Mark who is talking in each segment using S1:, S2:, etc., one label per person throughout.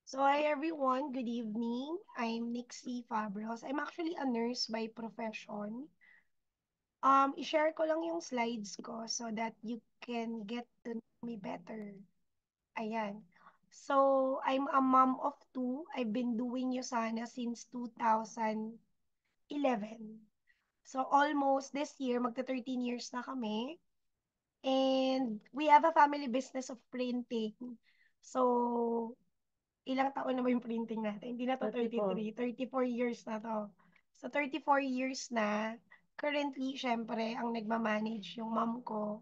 S1: So, hi everyone, good evening. I'm Nixie Fabros. I'm actually a nurse by profession. I-share ko lang yung slides ko so that you can get to know me better. Ayan. So, I'm a mom of two. I've been doing Yusana since 2011. So, almost this year, magta 13 years na kami. And we have a family business of printing. So, ilang taon na ba yung printing natin? Hindi na to
S2: 34.
S1: 33, 34 years na to. So 34 years na, currently, syempre, ang nagmamanage yung mom ko.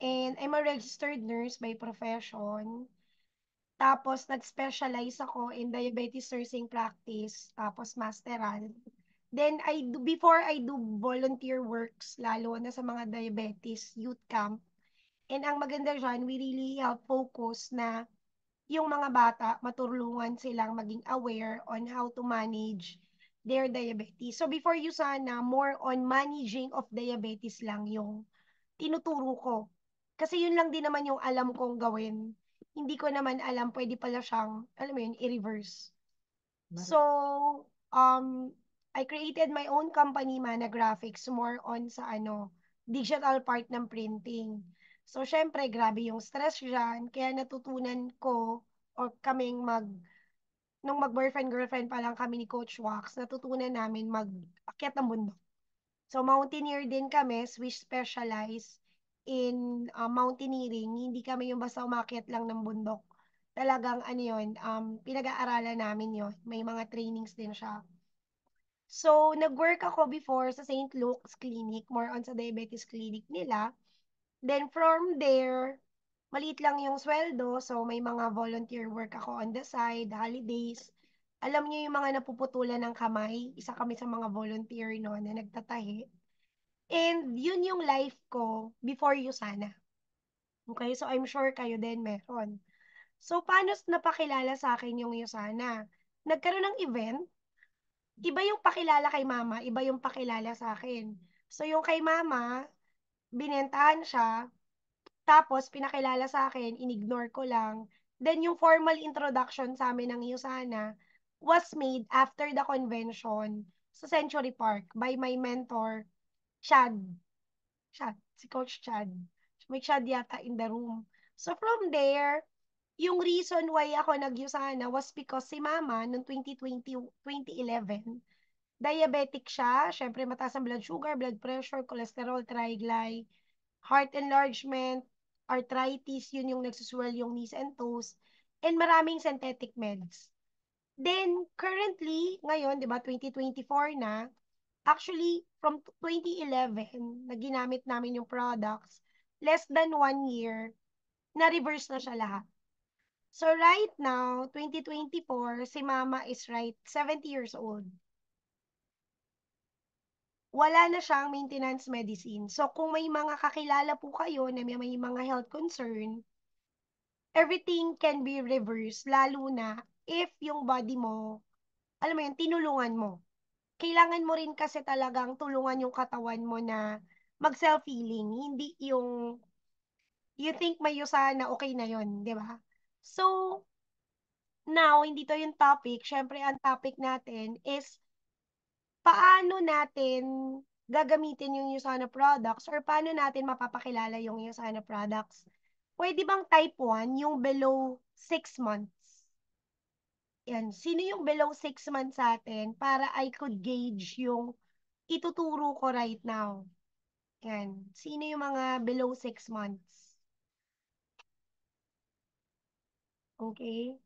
S1: And I'm a registered nurse by profession. Tapos, nag-specialize ako in diabetes nursing practice, tapos masteral. Then, before I do volunteer works, lalo na sa mga diabetes youth camp. And ang maganda dyan, we really have focus na yung mga bata, matulungan silang maging aware on how to manage their diabetes. So before you sana, more on managing of diabetes lang yung tinuturo ko. Kasi yun lang din naman yung alam kong gawin. Hindi ko naman alam, pwede pala siyang, alam mo yun, i-reverse.
S2: Mar-
S1: So, I created my own company, Mana Graphics, more on sa digital part ng printing. So, syempre, grabe yung stress dyan. Kaya natutunan ko, or kaming nung mag-boyfriend-girlfriend pa lang kami ni Coach Wax, natutunan namin mag-akyat ng bundok. So, mountaineer din kami, we specialize in mountaineering. Hindi kami yung basta umakyat lang ng bundok. Talagang ano yun, pinag-aaralan namin yun. May mga trainings din siya. So, nag-work ako before sa St. Luke's Clinic, more on sa diabetes clinic nila. Then from there, maliit lang yung sweldo, so may mga volunteer work ako on the side, holidays. Alam niyo yung mga napuputulan ng kamay, isa kami sa mga volunteer no, na nagtatahi. And yun yung life ko before Yusana. Okay, so I'm sure kayo din meron. So, paano napakilala sa akin yung Yusana? Nagkaroon ng event, iba yung pakilala kay mama, iba yung pakilala sa akin. So, yung kay mama, binentahan siya, tapos pinakilala sa akin, inignore ko lang. Then, yung formal introduction sa amin ng Yusana was made after the convention sa Century Park by my mentor, Chad. Chad, si Coach Chad. May Chad yata in the room. So from there, yung reason why ako nag-Yusana was because si Mama noong 2020, 2011, diabetic siya. Syempre mataas ang blood sugar, blood pressure, cholesterol, triglyceride, heart enlargement, arthritis, yun yung nagsuswell yung knees and toes, and maraming synthetic meds. Then, currently, ngayon, di ba, 2024 na, actually, from 2011, na ginamit namin yung products, less than 1 year, na-reverse na siya lahat. So, right now, 2024, si Mama is 70 years old. Wala na siyang maintenance medicine. So, kung may mga kakilala po kayo na may mga health concern, everything can be reversed, lalo na if yung body mo, alam mo yun, tinulungan mo. Kailangan mo rin kasi talagang tulungan yung katawan mo na mag-self-healing, hindi yung you think mayo sana okay na yun, di ba? So, now, hindi to yung topic. Syempre, ang topic natin is paano natin gagamitin yung Usana products or paano natin mapapakilala yung Usana products. Pwede bang type 1, yung below 6 months? Yan. Sino yung below 6 months sa atin para I could gauge yung ituturo ko right now? Yan. Sino yung mga below 6 months? Okay?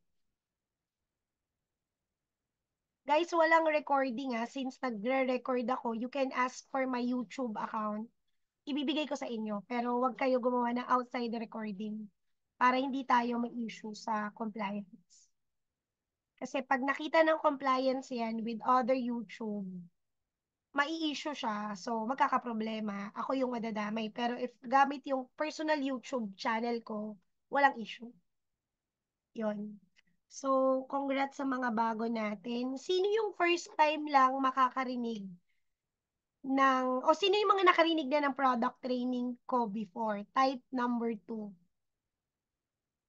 S1: Guys, walang recording since nagre-record ako, you can ask for my YouTube account. Ibibigay ko sa inyo, pero wag kayo gumawa ng outside the recording para hindi tayo may issue sa compliance. Kasi pag nakita ng compliance yan with other YouTube, mai-issue siya, so magkakaproblema. Ako yung madadamay. Pero if gamit yung personal YouTube channel ko, walang issue. Yon. So, congrats sa mga bago natin. Sino yung first time lang makakarinig o sino yung mga nakarinig na ng product training ko before? Type number 2.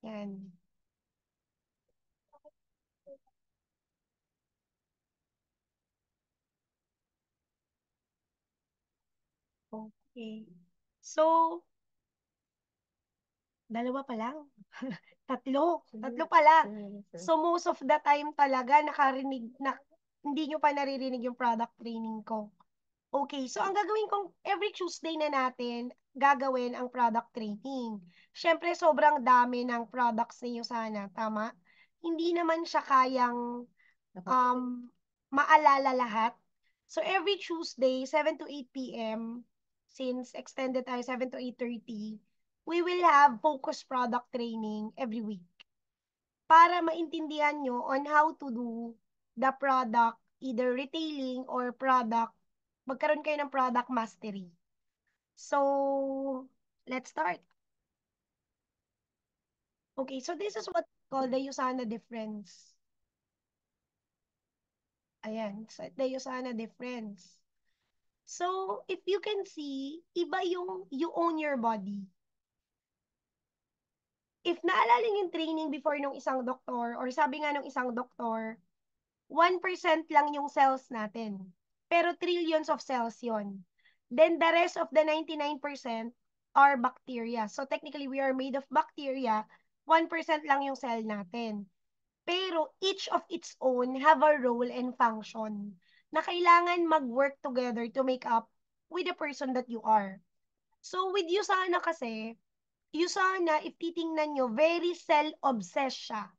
S1: Yan. Okay. So, dalawa pa lang. Tatlo pala. So, most of the time talaga hindi nyo pa naririnig yung product training ko. Okay, so ang gagawin kong every Tuesday na natin, gagawin ang product training. Siyempre, sobrang dami ng products ninyo sana, tama? Hindi naman siya kayang maalala lahat. So, every Tuesday, 7 to 8 p.m., since extended tayo 7 to 8:30, we will have focus product training every week para maintindihan nyo on how to do the product, either retailing or product, magkaroon kayo ng product mastery. So, let's start. Okay, so this is what we call the USANA difference. Ayan, so the USANA difference. So, if you can see, iba yung you own your body. If naalala yung training before nung isang doktor, or sabi nga nung isang doktor, 1% lang yung cells natin. Pero trillions of cells yon. Then the rest of the 99% are bacteria. So technically, we are made of bacteria. 1% lang yung cell natin. Pero each of its own have a role and function na kailangan mag-work together to make up with the person that you are. So with USANA kasi, USANA, if titingnan nyo, very cell-obsessed siya.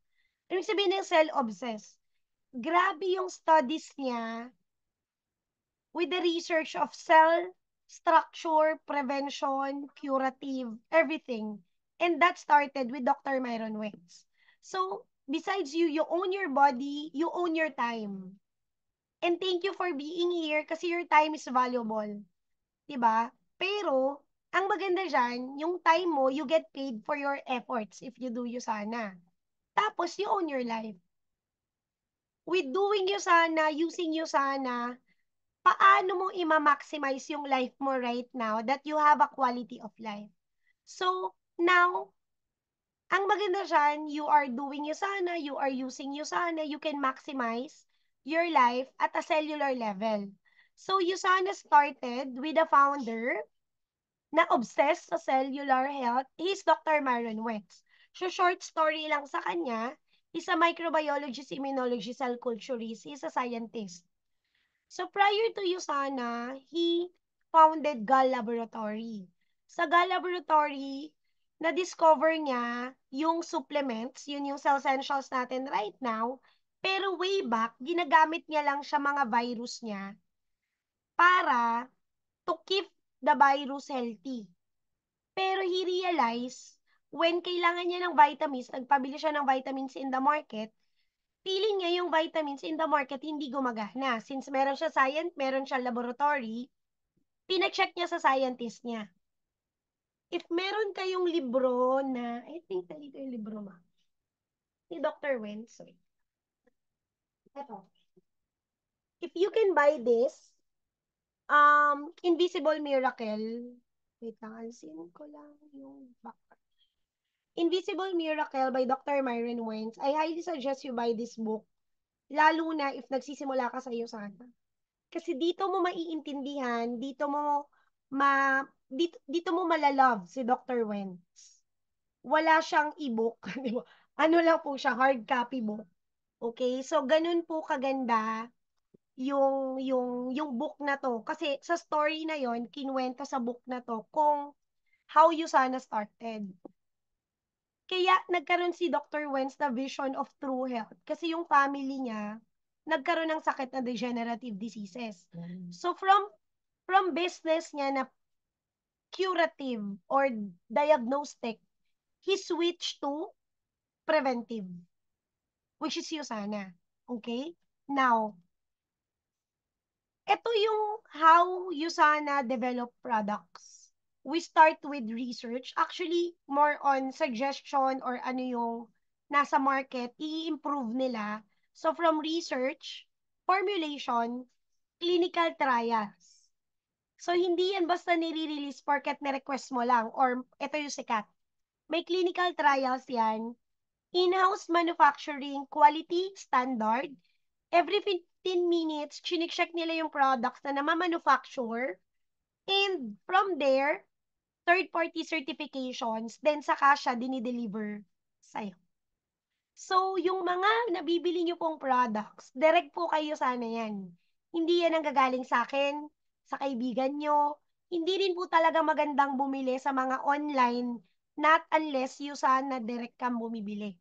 S1: Ibig sabihin ng cell-obsessed, grabe yung studies niya with the research of cell structure, prevention, curative, everything. And that started with Dr. Myron Wentz. So, besides you own your body, you own your time. And thank you for being here kasi your time is valuable. 'Di ba? Pero, ang maganda dyan, yung time mo, you get paid for your efforts if you do Usana. Tapos, you own your life. With doing Usana, using Usana, paano mo i-maximize yung life mo right now that you have a quality of life? So, now, ang maganda dyan, you are doing Usana, you are using Usana, you can maximize your life at a cellular level. So, Usana started with a founder na obsessed sa cellular health. He's Dr. Myron Wentz. So, short story lang sa kanya, he's a microbiologist, immunologist, cell culturist, he's a scientist. So, prior to Usana, he founded Gall Laboratory. Sa Gall Laboratory, na-discover niya yung supplements, yun yung cell essentials natin right now, pero way back, ginagamit niya lang siya mga virus niya para to keep the virus healthy. Pero he realized, when kailangan niya ng vitamins, nagpabili siya ng vitamins in the market, feeling niya yung vitamins in the market hindi gumagana. Since meron siya meron siya laboratory, pina-check niya sa scientist niya. If meron kayong libro na, I think dito yung libro ma, ni Dr. Wentz, ito. If you can buy this, Invisible Miracle, wait lang, alisin ko lang yung back. Invisible Miracle by Dr. Myron Wentz. I highly suggest you buy this book. Lalo na if nagsisimula ka sa iyo sana. Kasi dito mo maiintindihan, dito mo malalove si Dr. Wentz. Wala siyang e-book, di ba? Ano lang po siya, hard copy book. Okay? So, ganun po kaganda yung book na to. Kasi sa story na yon kinuwento sa book na to kung how Usana started. Kaya nagkaroon si Dr. Wentz na vision of true health. Kasi yung family niya, nagkaroon ng sakit na degenerative diseases. So from business niya na curative or diagnostic, he switched to preventive, which is Usana. Okay? Now, ito yung how Usana develop products. We start with research. Actually, more on suggestion or ano yung nasa market, i-improve nila. So, from research, formulation, clinical trials. So, hindi yan basta nire-release porket na-request mo lang or ito yung sikat. May clinical trials yan, in-house manufacturing, quality standard, every 15 minutes, chinik-check nila yung products na namamanufacture And from there, third-party certifications, then saka siya dinideliver sa'yo. So, yung mga nabibili nyo pong products, direct po kayo sana yan. Hindi yan ang gagaling sa akin, sa kaibigan nyo. Hindi rin po talaga magandang bumili sa mga online, not unless you sana direct kang bumibili.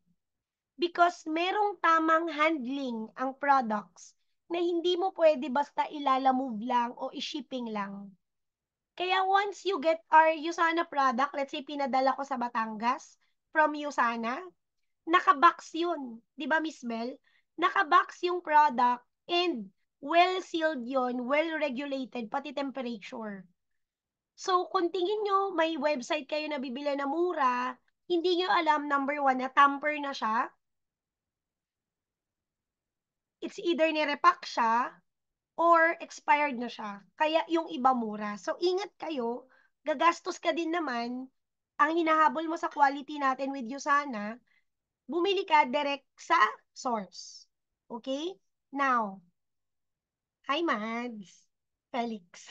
S1: Because merong tamang handling ang products na hindi mo pwede basta ilalamove lang o i-shipping lang. Kaya once you get our Usana product, let's say pinadala ko sa Batangas from Usana, naka-box yun. Di ba, Miss Bell? Naka-box yung product and well-sealed yun, well-regulated, pati temperature. So, kung tingin nyo, may website kayo na bibili na mura, hindi nyo alam, number one, na tamper na siya. It's either nirepack siya or expired na siya. Kaya yung iba mura. So, ingat kayo. Gagastos ka din naman. Ang hinahabol mo sa quality natin with Usana, bumili ka direct sa source. Okay? Now, hi Mads. Felix.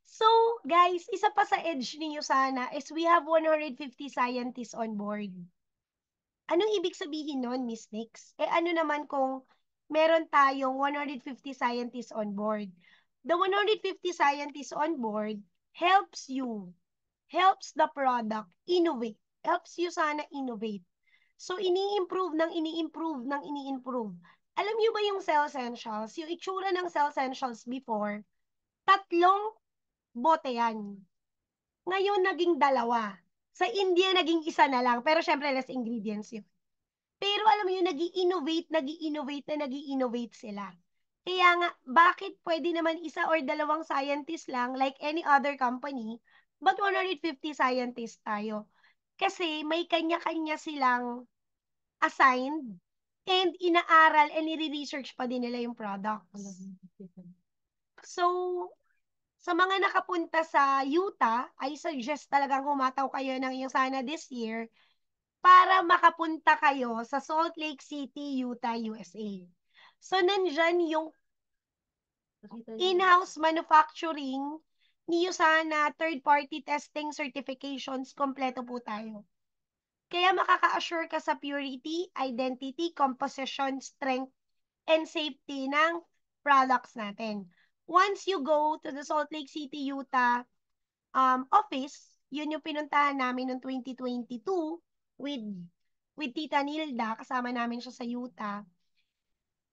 S1: So, guys, isa pa sa edge ni Usana is we have 150 scientists on board. Anong ibig sabihin nun, Miss Nix? Ano naman kung meron tayong 150 scientists on board? The 150 scientists on board helps you, helps the product innovate, helps you sana innovate. So, ini-improve ng ini-improve ng ini-improve. Alam niyo ba yung Cell Essentials? Yung itsura ng Cell Essentials before, 3 bote yan. Ngayon, naging 2. Sa India, naging 1 na lang. Pero syempre, less ingredients yun. Pero alam mo yun, nag-i-innovate, nag-i-innovate na nag-i-innovate sila. Kaya nga, bakit pwede naman 1 or 2 scientist lang, like any other company, but 150 scientists tayo? Kasi may kanya-kanya silang assigned and inaaral and nire-research pa din nila yung products. So, sa mga nakapunta sa Utah, I suggest talagang humataw kayo ng Usana this year para makapunta kayo sa Salt Lake City, Utah, USA. So, nandyan yung in-house manufacturing ni Usana, third-party testing certifications, kompleto po tayo. Kaya makaka-assure ka sa purity, identity, composition, strength, and safety ng products natin. Once you go to the Salt Lake City, Utah office, yun yung pinuntahan namin noong 2022 with Tita Nilda, kasama namin siya sa Utah.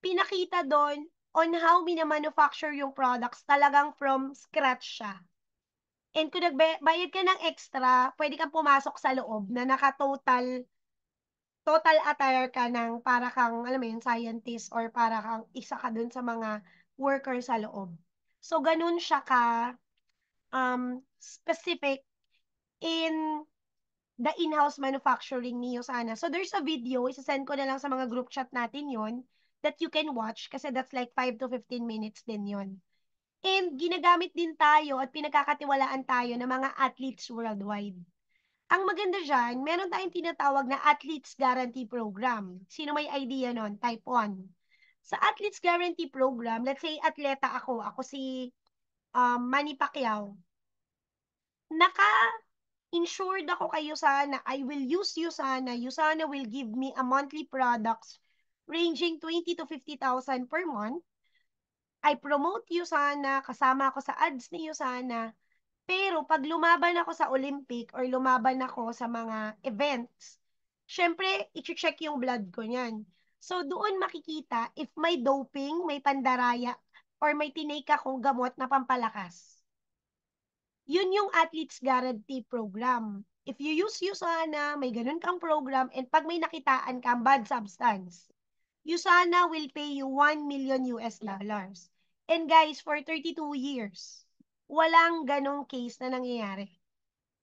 S1: Pinakita doon on how mina-manufacture yung products, talagang from scratch siya. And kung nagbayad ka ng extra, pwede kang pumasok sa loob na naka-total attire ka ng para kang, alam mo yun, scientist or para kang isa ka dun sa mga worker sa loob. So, ganun siya ka specific in the in-house manufacturing ni Usana. So, there's a video, isasend ko na lang sa mga group chat natin yon that you can watch kasi that's like 5 to 15 minutes din yon. And ginagamit din tayo at pinagkakatiwalaan tayo ng mga athletes worldwide. Ang maganda dyan, meron tayong tinatawag na Athletes Guarantee Program. Sino may idea nun? Type 1. Sa Athletes Guarantee Program, let's say atleta ako si Manny Pacquiao. Naka-insured ako kayo sana. I will use Usana. Usana will give me a monthly products ranging 20 to 50,000 per month. I promote Usana, kasama ako sa ads ni Usana. Pero pag lumaban ako sa Olympic or lumaban ako sa mga events, syempre, i-check yung blood ko niyan. So, doon makikita if may doping, may pandaraya, or may tinake akong gamot na pampalakas. Yun yung Athletes Guarantee Program. If you use Usana, may ganun kang program, and pag may nakitaan kang bad substance, Usana will pay you 1 million US dollars. And guys, for 32 years, walang ganong case na nangyayari.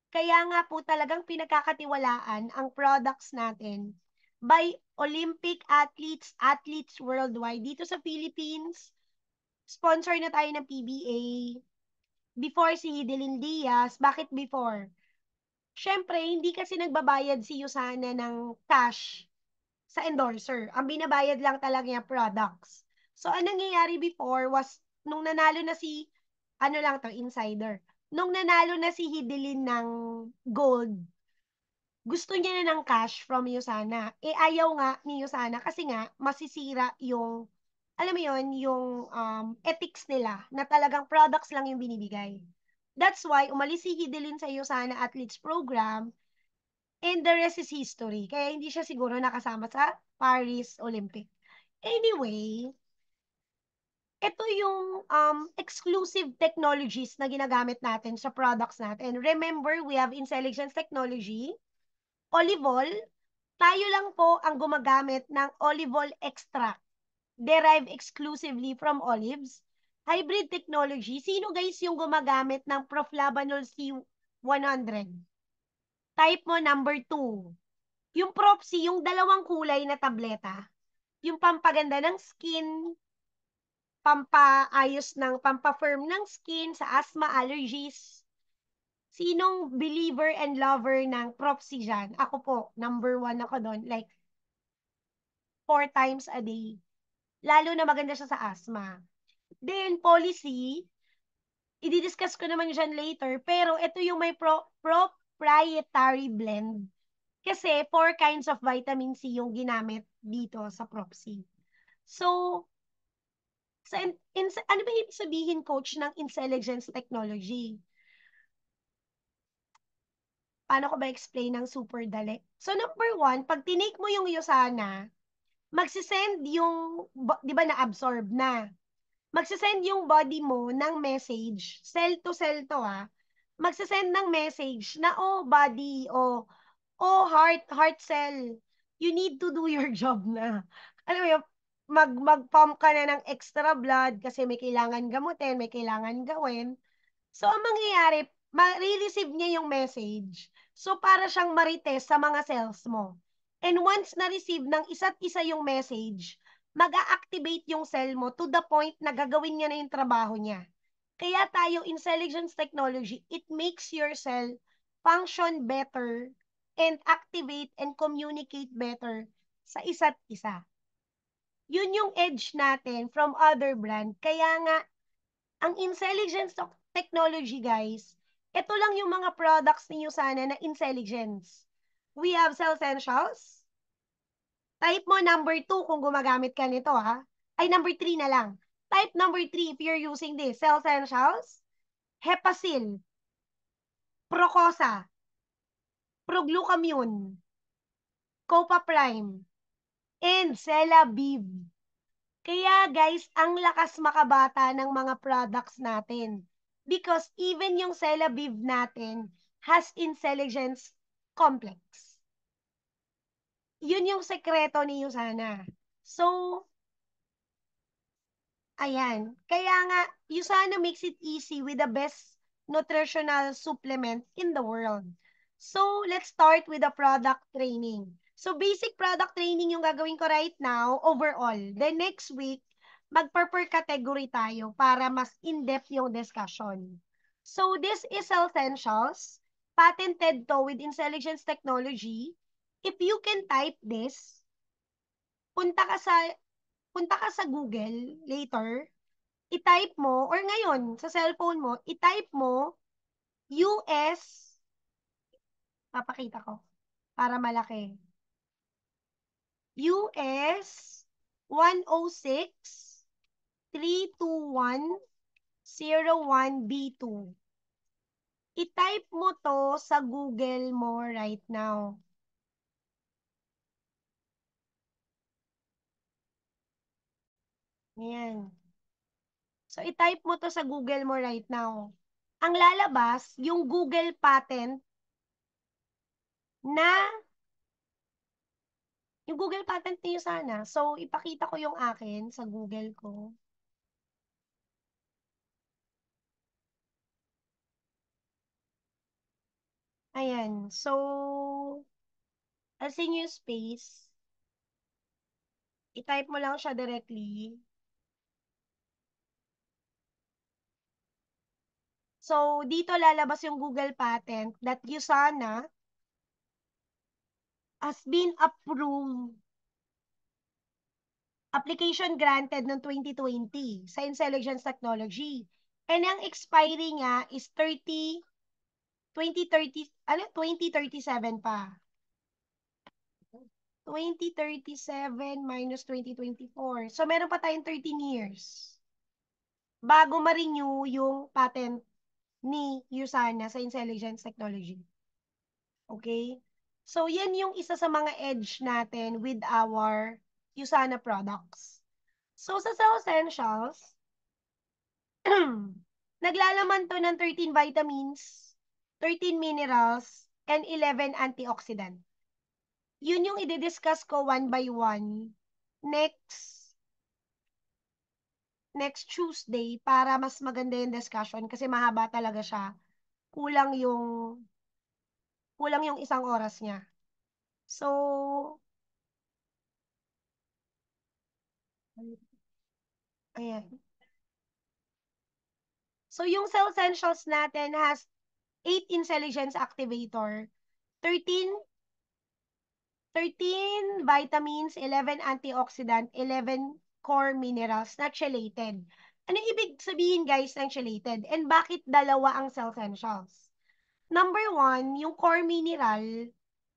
S1: Kaya nga po talagang pinagkakatiwalaan ang products natin by Olympic athletes, athletes worldwide. Dito sa Philippines, sponsor na tayo ng PBA. Before si Hidelin Diaz, bakit before? Siyempre, hindi kasi nagbabayad si Usana ng cash sa endorser. Ang binabayad lang talaga niya products. So, anong nangyayari before was, nung nanalo na si, ano lang to, insider. nung nanalo na si Hidelin ng gold, gusto niya na ng cash from Yusana. Eh, ayaw nga ni Yusana kasi nga masisira yung, alam mo yun, yung ethics nila na talagang products lang yung binibigay. That's why umalis si Hidelin sa Yusana Athletes Program and the rest is history. Kaya hindi siya siguro nakasama sa Paris Olympic. Anyway, ito yung exclusive technologies na ginagamit natin sa products natin. Remember, we have intelligence technology, olive oil. Tayo lang po ang gumagamit ng olive oil extract derived exclusively from olives. Hybrid technology. Sino guys yung gumagamit ng Proflavanol C100? Type mo number 2. Yung Propsy, yung dalawang kulay na tableta. Yung pampaganda ng skin, pampaayos ng, pampafirm ng skin sa asthma, allergies. Sinong believer and lover ng Propsy dyan? Ako po, number 1 ako doon. Like, 4 times a day. Lalo na maganda siya sa asthma. Then, policy, i-discuss ko naman dyan later, pero ito yung may proprietary blend. Kasi 4 kinds of vitamin C yung ginamit dito sa Propsy. So, ano ba ibig sabihin, coach, ng intelligence technology? Paano ko ba explain ng super dali? So, number 1, pag tinake mo yung Yosana, magsisend yung, di ba na-absorb na? Magsisend yung body mo ng message, cell to cell to magsisend ng message na, oh, body, oh, heart cell, you need to do your job na. Alam mo yun, mag-pump ka na ng extra blood kasi may kailangan gamutin, may kailangan gawin. So, ang mangyayari, ma-receive niya yung message. So, para siyang marites sa mga cells mo. And once na-receive ng isa't isa yung message, mag-a-activate yung cell mo to the point na gagawin niya na yung trabaho niya. Kaya tayo, intelligence technology, it makes your cell function better and activate and communicate better sa isa't isa. Yun yung edge natin from other brand. Kaya nga, ang intelligence technology, guys, ito lang yung mga products ninyo sana na intelligence. We have Cell Essentials. Type mo number 2 kung gumagamit ka nito, Ay, number 3 na lang. Type number 3 if you're using this. Cell Essentials, Hepasil, Procosa, Proglucamune, Copa Prime, and Celaviv. Kaya guys, ang lakas makabata ng mga products natin. Because even yung Celaviv natin has intelligence complex. Yun yung sekreto ni Yusana. So, ayan. Kaya nga, Yusana makes it easy with the best nutritional supplement in the world. So, let's start with the product training. So, basic product training yung gagawin ko right now, overall. Then next week, mag-per category tayo para mas in-depth yung discussion. So, this is Essentials, patented to with intelligence technology. If you can type this, punta ka sa Google later, i-type mo, or ngayon, sa cellphone mo, i-type mo, US, papakita ko, para malaki. US 106 32101B2. I-type mo to sa Google mo right now. Ayan. So, i-type mo to sa Google mo right now. Ang lalabas, yung Google patent na, yung Google patent niyo sana. So, ipakita ko yung akin sa Google ko. Ayan. So, as in yung space, i-type mo lang siya directly. So, dito lalabas yung Google patent that Usana has been approved, application granted noong 2020 sa intelligence technology. And ang expiry niya is 2037 pa. 2037 minus 2024. So, meron pa tayong 13 years bago ma-renew yung patent ni USANA sa Intelligence Technology. Okay? So, yan yung isa sa mga edge natin with our USANA products. So, sa Cell Essentials, naglalaman to ng 13 vitamins, 13 minerals, and 11 antioxidant. Yun yung i-discuss ko one by one next Tuesday para mas maganda yung discussion kasi mahaba talaga siya. Kulang yung isang oras niya. So, ayan. So, yung Cell Essentials natin has 8 intelligence activator, 13 vitamins, 11 antioxidant, 11 core minerals na chelated. Ano ibig sabihin guys ng chelated? And bakit dalawa ang Cell Essentials? Number 1, yung core mineral,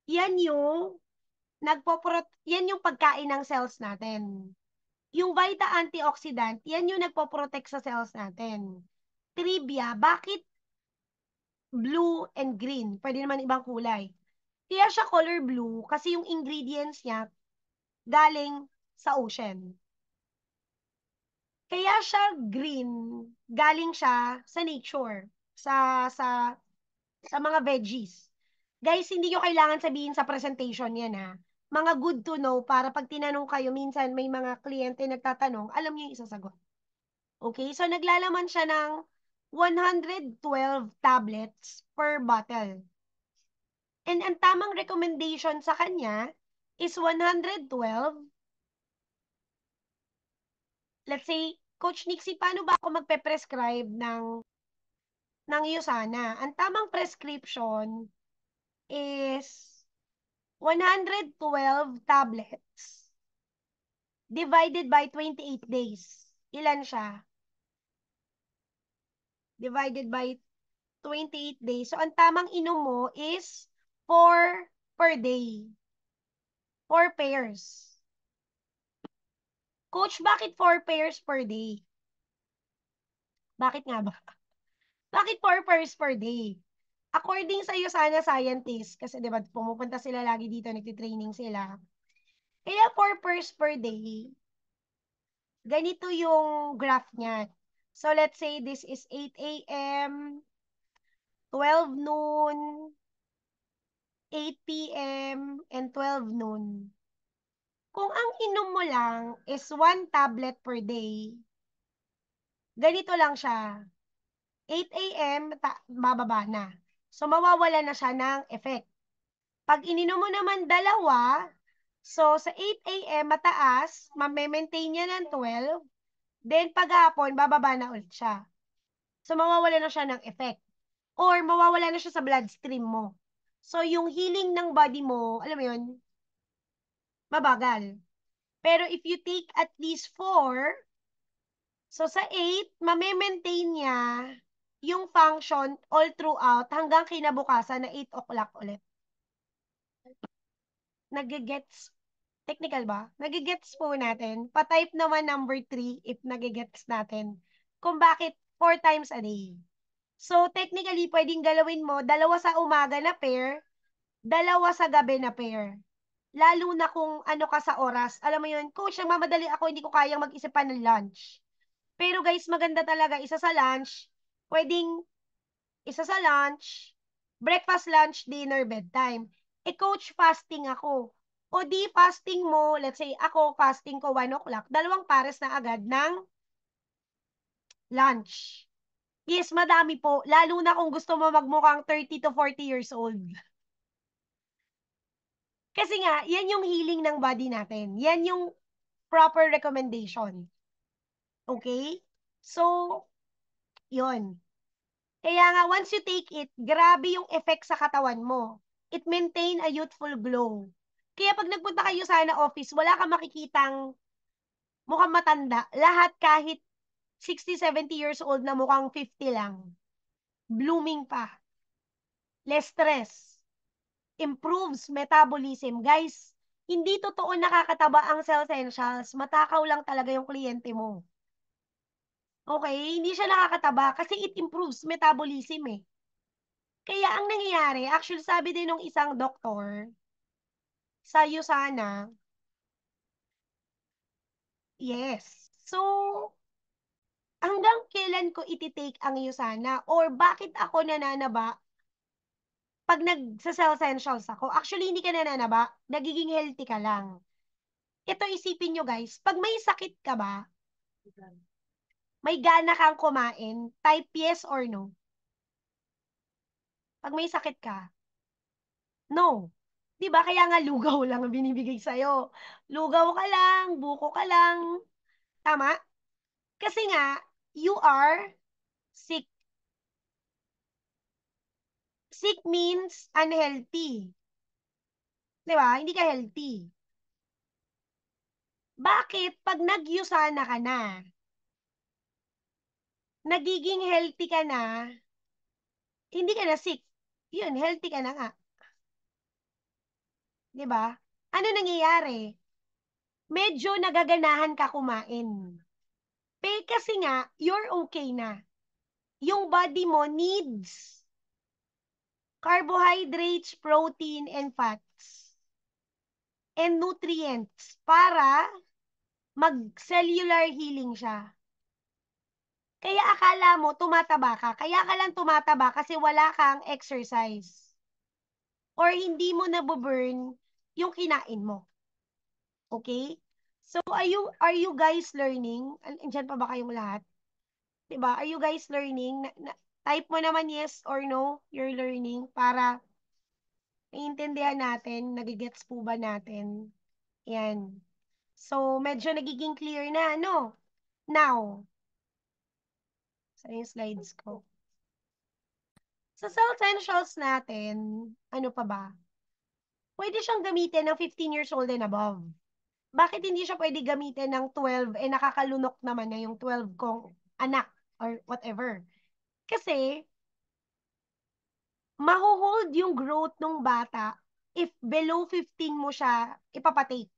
S1: yan yung yan yung pagkain ng cells natin. Yung Vita antioxidant, yan yung nagpo-protect sa cells natin. Trivia, bakit blue and green? Pwede naman ibang kulay. Kaya siya color blue kasi yung ingredients niya galing sa ocean. Kaya siya green, galing siya sa nature, sa mga veggies. Guys, hindi nyo kailangan sabihin sa presentation yan ha. Mga good to know para pag tinanong kayo, minsan may mga kliyente nagtatanong, alam nyo yung isasagot. Okay? So, naglalaman siya ng 112 tablets per bottle. And ang tamang recommendation sa kanya is 112. Let's say, Coach Nixie, paano ba ako magpe-prescribe ng USANA? Ang tamang prescription is 112 tablets divided by 28 days. Ilan siya? Divided by 28 days. So, ang tamang inom mo is 4 per day. 4 pairs. Coach, bakit 4 pairs per day? Bakit nga ba? Bakit 4 pairs per day? According sa iyo sana scientist, kasi 'di ba pumupunta sila lagi dito, nagti-training sila. Kaya 4 pairs per day, ganito yung graph niya. So let's say this is 8 a.m., 12 noon, 8 p.m., and 12 noon. Kung ang inom mo lang is 1 tablet per day, ganito lang siya. 8 a.m., bababa na. So, mawawala na siya ng effect. Pag ininom mo naman dalawa, so sa 8 a.m. mataas, ma-maintain niya ng 12, then paghapon, bababa na ulit siya. So, mawawala na siya ng effect. Or, mawawala na siya sa bloodstream mo. So, yung healing ng body mo, alam mo yun, mabagal. Pero if you take at least 4, so sa 8, ma-maintain niya yung function all throughout hanggang kinabukasan na 8 o'clock ulit. Nagigets, technical ba? Nagigets po natin. Pa-type naman number 3 if nagigets natin kung bakit 4 times a day. So, technically, pwedeng galawin mo, dalawa sa umaga na pair, dalawa sa gabi na pair. Lalo na kung ano ka sa oras. Alam mo yun, coach, mamadali ako, hindi ko kayang mag-isip pa ng lunch. Pero guys, maganda talaga, isa sa lunch, pwedeng isa sa lunch, breakfast, lunch, dinner, bedtime. Coach, fasting ako. O di fasting mo, let's say ako, fasting ko 1 o'clock, dalawang pares na agad ng lunch. Yes, madami po. Lalo na kung gusto mo magmukhang 30 to 40 years old. Kasi nga, yan yung healing ng body natin. Yan yung proper recommendation. Okay? So, yon. Kaya nga, once you take it, grabe yung effect sa katawan mo. It maintain a youthful glow. Kaya pag nagpunta kayo sana office, wala kang makikitang mukhang matanda. Lahat kahit 60, 70 years old na mukhang 50 lang. Blooming pa. Less stress. Improves metabolism. Guys, hindi totoo nakakataba ang cell essentials. Matakaw lang talaga yung kliyente mo. Okay? Hindi siya nakakataba kasi it improves metabolism eh. Kaya ang nangyayari, actually sabi din ng isang doktor sa USANA, yes. So, hanggang kailan ko iti-take ang USANA or bakit ako nananaba pag nagsa-cell essentials ako? Actually, hindi ka nananaba, nagiging healthy ka lang. Ito isipin nyo guys, pag may sakit ka ba, may gana kang kumain, type yes or no? Pag may sakit ka, no. 'Di ba? Kaya nga lugaw lang ang binibigay sa'yo. Lugaw ka lang, buko ka lang. Tama? Kasi nga, you are sick. Sick means unhealthy. 'Di ba? Hindi ka healthy. Bakit pag nag-USANA ka na, nagiging healthy ka na, hindi ka na sick? Yun, healthy ka na nga. 'Di ba? Ano nangyayari? Medyo nagaganahan ka kumain. Kasi nga, you're okay na. Yung body mo needs carbohydrates, protein, and fats, and nutrients para mag-cellular healing siya. Kaya akala mo tumataba ka. Kaya ka lang tumataba kasi wala kang exercise. Or hindi mo nabuburn yung kinain mo. Okay? So, are you guys learning? Andiyan pa ba kayong lahat? Diba? Are you guys learning? Type mo naman yes or no, you're learning para naiintindihan natin, nagigets po ba natin? Yan. So, medyo nagiging clear na, no? Now, sa yung slides ko. Sa cell essentials natin, ano pa ba? Pwede siyang gamitin ng 15 years old and above. Bakit hindi siya pwede gamitin ng 12 eh nakakalunok naman na yung 12 kong anak or whatever? Kasi, maho-hold yung growth ng bata if below 15 mo siya ipapatake.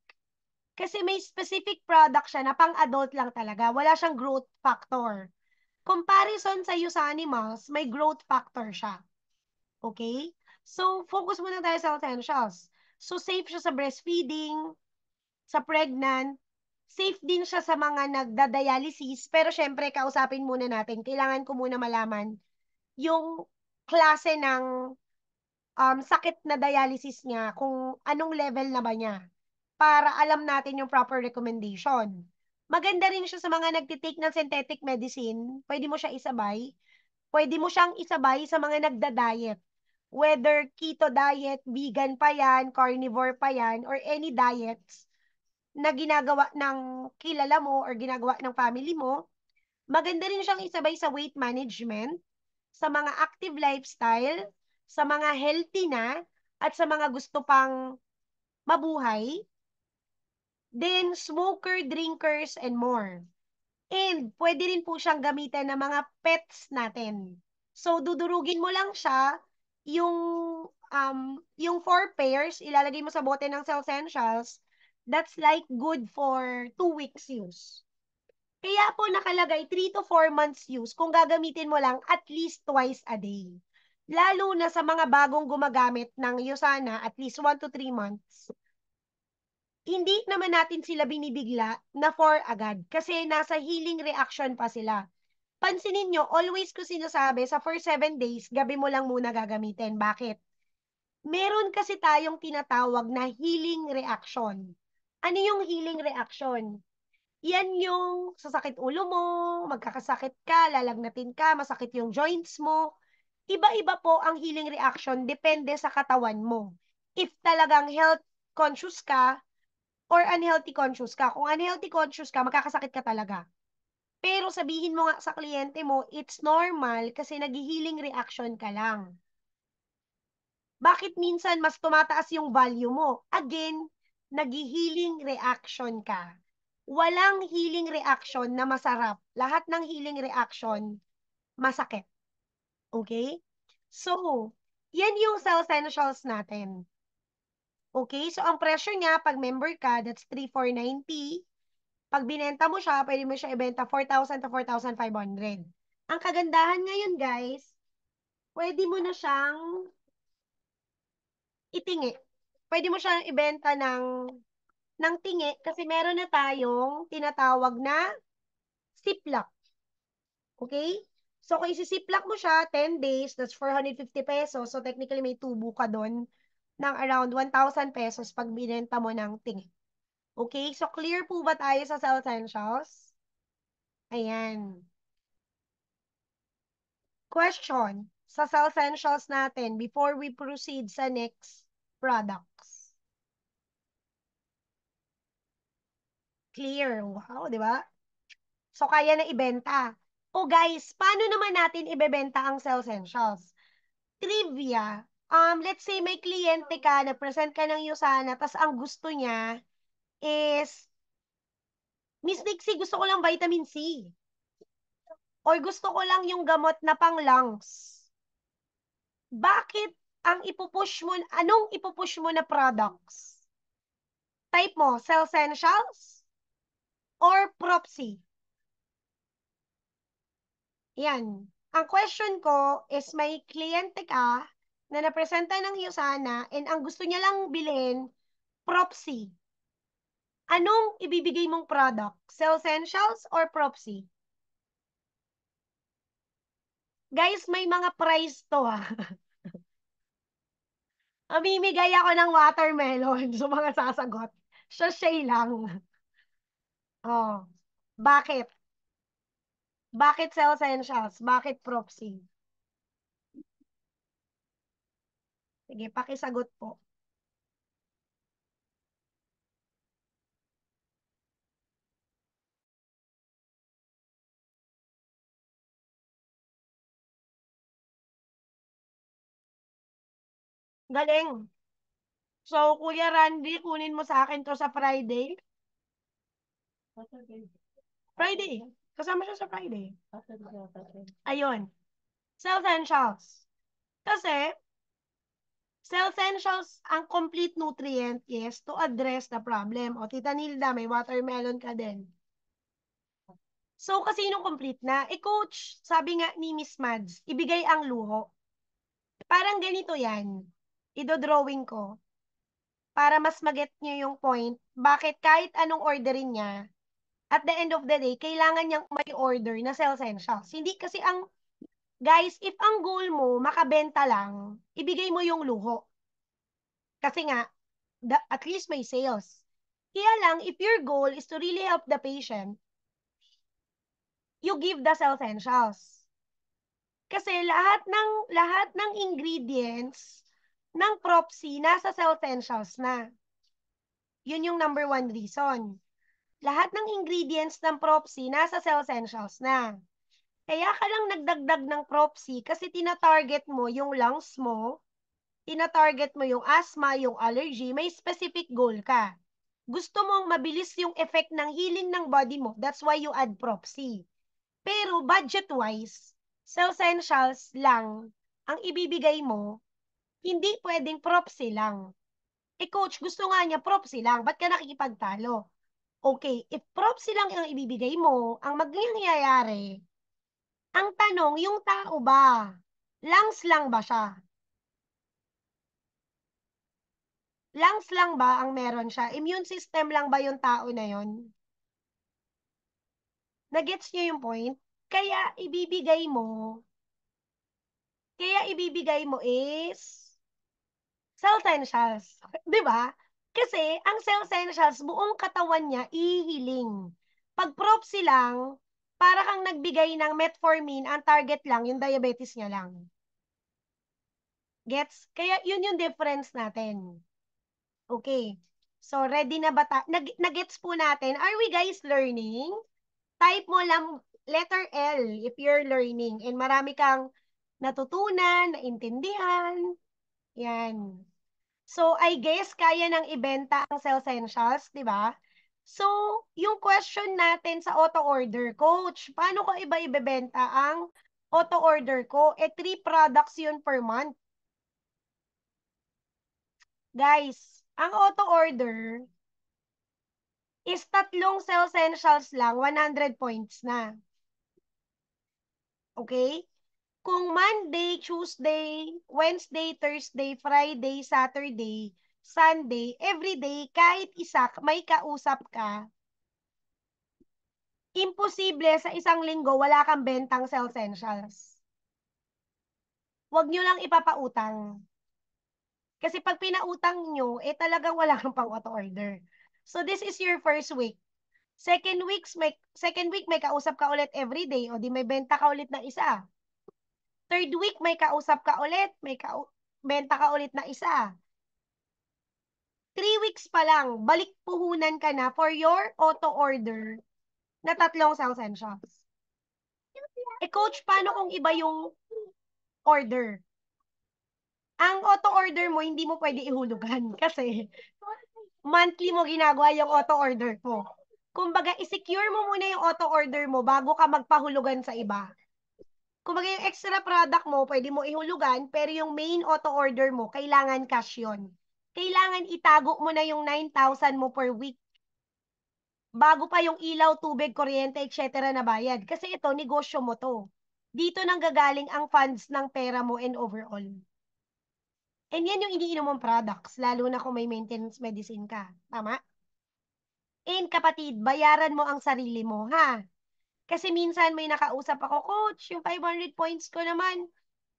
S1: Kasi may specific product siya na pang-adult lang talaga. Wala siyang growth factor. Comparison sa sa animals, may growth factor siya. Okay? So, focus muna tayo sa essentials. So, safe siya sa breastfeeding, sa pregnant, safe din siya sa mga nagda-dialysis, pero syempre, kausapin muna natin, kailangan ko muna malaman yung klase ng sakit na dialysis niya, kung anong level na ba niya, para alam natin yung proper recommendation. Maganda rin siya sa mga nagtitake ng synthetic medicine, pwede mo siya isabay. Pwede mo siyang isabay sa mga nagda-diet. Whether keto diet, vegan pa yan, carnivore pa yan, or any diets na ginagawa ng kilala mo or ginagawa ng family mo, maganda rin siyang isabay sa weight management, sa mga active lifestyle, sa mga healthy na, at sa mga gusto pang mabuhay, then smoker, drinkers, and more. And pwede rin po siyang gamitin ng mga pets natin. So, dudurugin mo lang siya, yung, yung 4 pairs, ilalagay mo sa bote ng cell essentials, that's like good for 2 weeks use. Kaya po nakalagay 3 to 4 months use kung gagamitin mo lang at least twice a day. Lalo na sa mga bagong gumagamit ng USANA, at least 1 to 3 months, hindi naman natin sila binibigla na for agad kasi nasa healing reaction pa sila. Pansinin nyo, always ko sinasabi, sa first 7 days, gabi mo lang muna gagamitin. Bakit? Meron kasi tayong tinatawag na healing reaction. Ano yung healing reaction? Yan yung sasakit ulo mo, magkakasakit ka, lalagnatin ka, masakit yung joints mo. Iba-iba po ang healing reaction, depende sa katawan mo. If talagang health conscious ka, or unhealthy conscious ka. Kung unhealthy conscious ka, magkakasakit ka talaga. Pero sabihin mo nga sa kliyente mo, it's normal kasi nag-healing reaction ka lang. Bakit minsan mas tumataas yung value mo? Again, nag-healing reaction ka. Walang healing reaction na masarap. Lahat ng healing reaction, masakit. Okay? So, yan yung cell essentials natin. Okay? So, ang presyo niya, pag member ka, that's 3,490. Pag binenta mo siya, pwede mo siya ibenta 4,000 to 4,500. Ang kagandahan ngayon, guys, pwede mo na siyang itingi. Pwede mo siyang ibenta ng tingi kasi meron na tayong tinatawag na Ziploc. Okay? So, kung isi-ziplock mo siya, 10 days, that's 450 pesos. So, technically, may tubo ka doon ng around 1,000 pesos pag binenta mo ng tingi. Okay? So, clear po ba tayo sa cell essentials? Ayan. Question. Sa cell essentials natin, before we proceed sa next products. Clear. Wow, di ba? So, kaya na ibenta. O guys, paano naman natin ibebenta ang cell essentials? Trivia. Let's say may kliyente ka, nag-present ka ng Yusana, tas ang gusto niya is, Miss Nixie, gusto ko lang vitamin C. Or gusto ko lang yung gamot na pang lungs. Bakit ang ipupush mo, anong ipupush mo na products? Type mo, cell essentials or propsy? Yan. Ang question ko is may kliyente ka na napresenta ng Yusana and ang gusto niya lang bilhin, propsy. Anong ibibigay mong product? Cell essentials or propsy? Guys, may mga price to ha. Mamimigay ako ng watermelon sa mga sasagot. Sachet lang. Oh. Bakit? Bakit cell essentials? Bakit propsy? Sige, pakisagot po. Galing. So, Kuya Randy, kunin mo sa akin to sa Friday. Friday. Kasama siya sa Friday. Ayun. Cell essentials. Kasi, cell essentials, ang complete nutrient is to address the problem. O, Tita Nilda, may watermelon ka din. So, kasi yung complete na, coach, sabi nga ni Miss Mads, ibigay ang luho. Parang ganito yan. Ido-drawing ko. Para mas mag-get nyo yung point, bakit kahit anong orderin niya, at the end of the day, kailangan niyang may order na cell essentials. Hindi kasi ang, guys, if ang goal mo, makabenta lang, ibigay mo yung luho. Kasi nga, at least may sales. Kaya lang, if your goal is to really help the patient, you give the cell essentials. Kasi lahat ng ingredients ng Propsy nasa cell essentials na. Yun yung number one reason. Lahat ng ingredients ng Propsy nasa cell essentials na. Kaya ka lang nagdagdag ng Propsy kasi tina-target mo yung lungs mo, tina-target mo yung asthma, yung allergy, may specific goal ka. Gusto mong mabilis yung effect ng healing ng body mo. That's why you add Propsy. Pero budget-wise, cell essentials lang ang ibibigay mo, hindi pwedeng Propsy lang. Coach, gusto nga niya Propsy lang. Ba't ka nakikipagtalo? Okay, if Propsy lang ang ibibigay mo, ang mangyayari, ang tanong, yung tao ba, lungs lang ba siya? Lungs lang ba ang meron siya? Immune system lang ba yung tao na yon? Nagets niyo yung point? Kaya ibibigay mo is cell essentials. Di ba? Kasi ang cell essentials, buong katawan niya, ihiling. Pag propsy lang, para kang nagbigay ng metformin, ang target lang, yung diabetes niya lang. Gets? Kaya yun yung difference natin. Okay. So, ready na ba nag-gets po natin? Are we guys learning? Type mo lang letter L if you're learning. And marami kang natutunan, naintindihan. Yan. So, I guess, kaya nang ibenta ang cell essentials, di ba? So, yung question natin sa auto-order, Coach, paano ko iba ibebenta ang auto-order ko? 3 products yun per month. Guys, ang auto-order is tatlong sales essentials lang, 100 points na. Okay? Kung Monday, Tuesday, Wednesday, Thursday, Friday, Saturday, Sunday, everyday, kahit isa, may kausap ka, imposible sa isang linggo wala kang bentang sales essentials. Huwag nyo lang ipapautang. Kasi pag pinautang nyo, talagang wala kang pang auto-order. So, this is your first week. Second week, may kausap ka ulit everyday, o di may benta ka ulit na isa. Third week, may kausap ka ulit, benta ka ulit na isa. 3 weeks pa lang, balik puhunan ka na for your auto-order na tatlong sales essentials. Coach, paano kung iba yung order? Ang auto-order mo, hindi mo pwede ihulugan kasi monthly mo ginagawa yung auto-order mo. Kumbaga, i-secure mo muna yung auto-order mo bago ka magpahulugan sa iba. Kumbaga, yung extra product mo, pwede mo ihulugan, pero yung main auto-order mo, kailangan cash yun. Kailangan itago mo na yung 9,000 mo per week bago pa yung ilaw, tubig, kuryente, etc. na bayad. Kasi ito, negosyo mo to. Dito nang gagaling ang funds ng pera mo and overall. And yan yung iniinom mong products, lalo na kung may maintenance medicine ka. Tama? And kapatid, bayaran mo ang sarili mo, ha? Kasi minsan may nakausap ako, Coach, yung 500 points ko naman,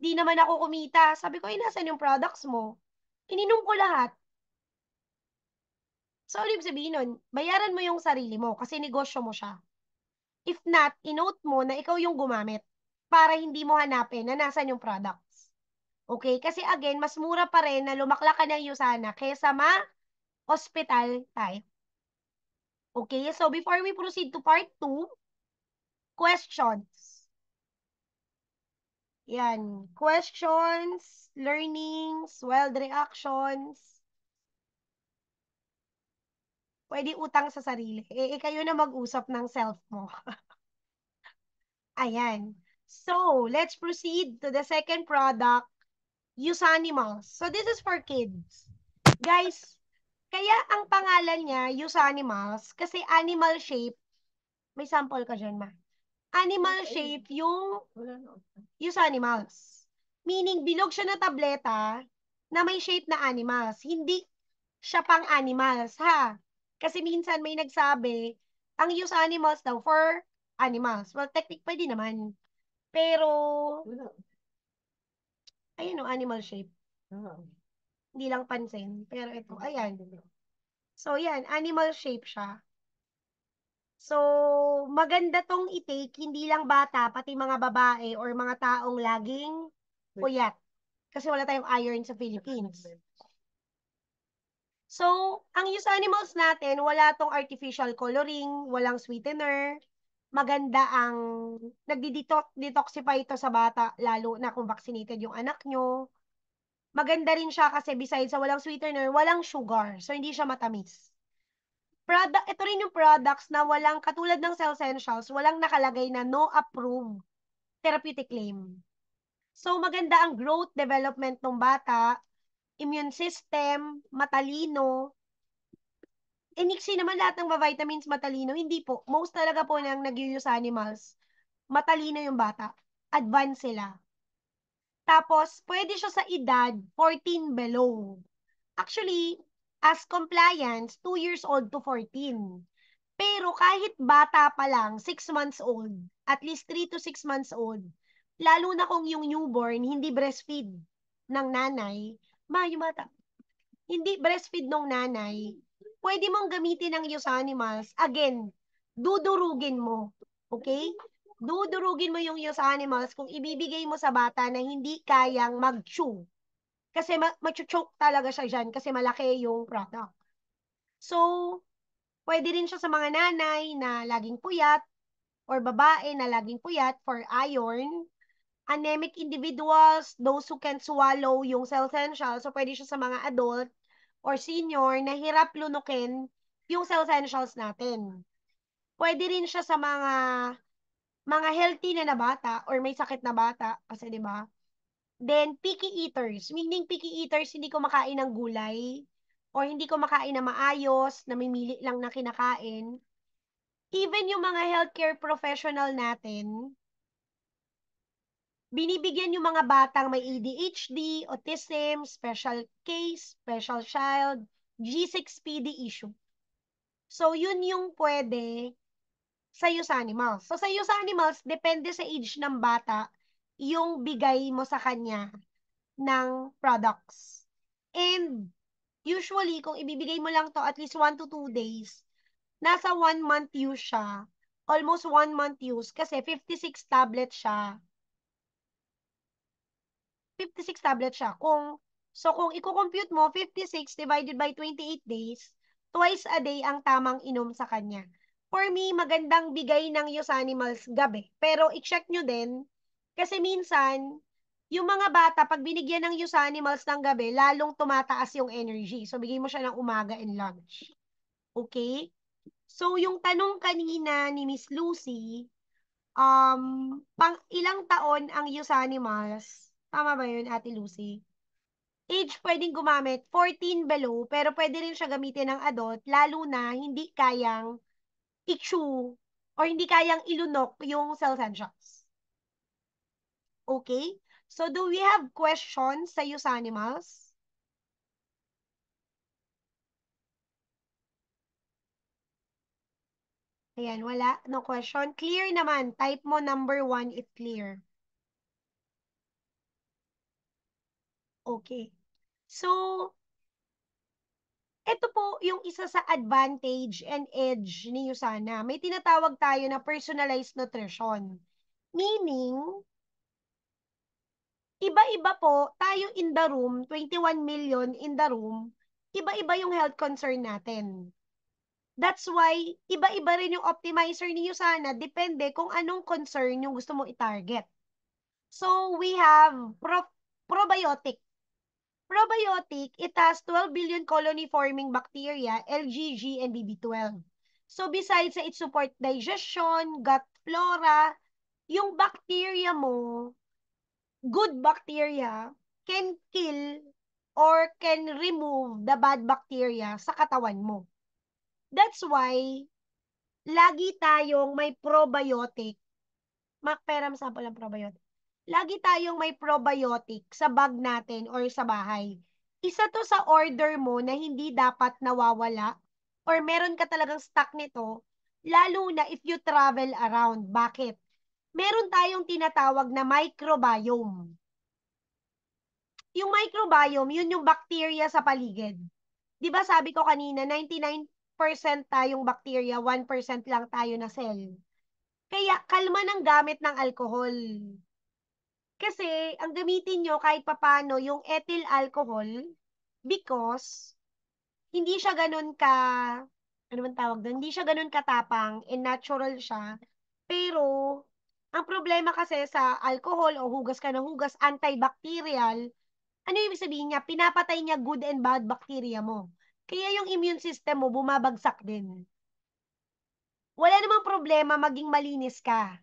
S1: di naman ako kumita. Sabi ko, nasan yung products mo? Ininom ko lahat. So, ibig sabihin nun, bayaran mo yung sarili mo kasi negosyo mo siya. If not, inote mo na ikaw yung gumamit para hindi mo hanapin na nasan yung products. Okay? Kasi again, mas mura pa rin na lumakla ka ng Yusana kaysa ma-hospital tayo. Okay? So, before we proceed to part 2, questions. Yan. Questions, learnings, wild reactions. Pwede utang sa sarili. Kayo na mag-usap ng self mo. Ayan. So, let's proceed to the second product, use animals. So, this is for kids. Guys, kaya ang pangalan niya, use animals, kasi animal shape, may sample ka dyan, ma. Animal shape yung use animals. Meaning, bilog siya na tableta na may shape na animals. Hindi siya pang animals, ha? Kasi minsan may nagsabi, ang use animals daw for animals. Well, technique pwede naman. Pero, ayun o, animal shape. Hindi lang pansin. Pero ito, ayan. So, yan, animal shape siya. So, maganda tong i-take, hindi lang bata, pati mga babae or mga taong laging puyat. Kasi wala tayong iron sa Philippines. So, ang use animals natin, wala tong artificial coloring, walang sweetener, maganda ang nagdi-detoxify ito sa bata, lalo na kung vaccinated yung anak nyo. Maganda rin siya kasi besides sa walang sweetener, walang sugar. So, hindi siya matamis. Ito rin yung products na walang, katulad ng Cell Essentials, walang nakalagay na no approved therapeutic claim. So, maganda ang growth development ng bata, immune system, matalino. Iniksi naman lahat ng vitamins matalino. Hindi po. Most talaga po ng nag-use animals, matalino yung bata. Advanced sila. Tapos, pwede siya sa edad 14 below. Actually, as compliance, 2 years old to 14. Pero kahit bata pa lang, 6 months old, at least 3 to 6 months old, lalo na kung yung newborn, hindi breastfeed ng nanay, yung bata, hindi breastfeed ng nanay, pwede mong gamitin ang use animals. Again, dudurugin mo. Okay? Dudurugin mo yung use animals kung ibibigay mo sa bata na hindi kayang mag-chew. Kasi mag-choke talaga siya dyan kasi malaki yung product. So, pwede rin siya sa mga nanay na laging puyat or babae na laging puyat for iron. Anemic individuals, those who can't swallow yung cell essential. So, pwede siya sa mga adult or senior na hirap lunukin yung cell essentials natin. Pwede rin siya sa mga healthy na bata or may sakit na bata kasi 'di ba? Then picky eaters, meaning picky eaters hindi kumakain ng gulay or hindi kumakain na maayos, namimili lang ng kinakain. Even yung mga healthcare professional natin, binibigyan yung mga batang may ADHD, autism, special case, special child, G6PD issue. So, yun yung pwede sa use animals. So, sa use animals, depende sa age ng bata, yung bigay mo sa kanya ng products. And, usually, kung ibibigay mo lang to at least 1 to 2 days, nasa 1 month use siya. Almost 1 month use kasi 56 tablets siya. 56 tablets siya. Kung i-compute mo, 56 divided by 28 days, twice a day ang tamang inom sa kanya. For me, magandang bigay ng use animals gabi. Pero i-check nyo din, kasi minsan, yung mga bata, pag binigyan ng use animals ng gabi, lalong tumataas yung energy. So, bigay mo siya ng umaga and lunch. Okay? So, yung tanong kanina ni Miss Lucy, pang ilang taon ang use animals? Tama ba yun, Ate Lucy? Age pwedeng gumamit, 14 below, pero pwede rin siya gamitin ng adult, lalo na hindi kayang i-chew or hindi kayang ilunok yung cell essentials. Okay? So, do we have questions sa use animals? Ayan, wala. No question. Clear naman. Type mo number 1 if clear. Okay. So, ito po yung isa sa advantage and edge ni Usana. May tinatawag tayo na personalized nutrition. Meaning, iba-iba po, tayo in the room, 21 million in the room, iba-iba yung health concern natin. That's why, iba-iba rin yung optimizer ni Usana, depende kung anong concern yung gusto mo i-target. So, we have probiotic. Probiotic, it has 12 billion colony-forming bacteria, LGG, and BB12. So, besides sa it support digestion, gut flora, yung bacteria mo, good bacteria, can kill or can remove the bad bacteria sa katawan mo. That's why, lagi tayong may probiotic. Makperam sample ng probiotic. Lagi tayong may probiotic sa bag natin or sa bahay. Isa to sa order mo na hindi dapat nawawala or meron ka talagang stock nito, lalo na if you travel around. Bakit? Meron tayong tinatawag na microbiome. Yung microbiome, yun yung bacteria sa paligid. Di ba sabi ko kanina, 99% tayong bacteria, 1% lang tayo na cell. Kaya kalma ng gamit ng alcohol. Kasi, ang gamitin nyo kahit papano yung ethyl alcohol because hindi siya ganun ano man tawag doon? Hindi siya ganun katapang and natural siya. Pero, ang problema kasi sa alcohol o hugas ka ng hugas, antibacterial, ano yung ibig sabihin niya? Pinapatay niya good and bad bacteria mo. Kaya yung immune system mo bumabagsak din. Wala namang problema maging malinis ka.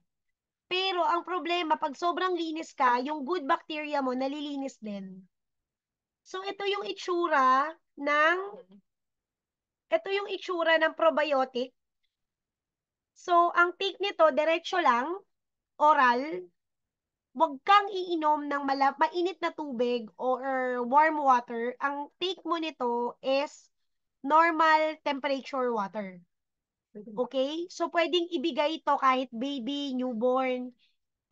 S1: Pero ang problema, pag sobrang linis ka, yung good bacteria mo nalilinis din. So, ito yung itsura ng probiotic. So, ang take nito, diretso lang, oral. Huwag kang iinom ng mainit na tubig or warm water. Ang take mo nito is normal temperature water. Okay? So, pwedeng ibigay ito kahit baby, newborn,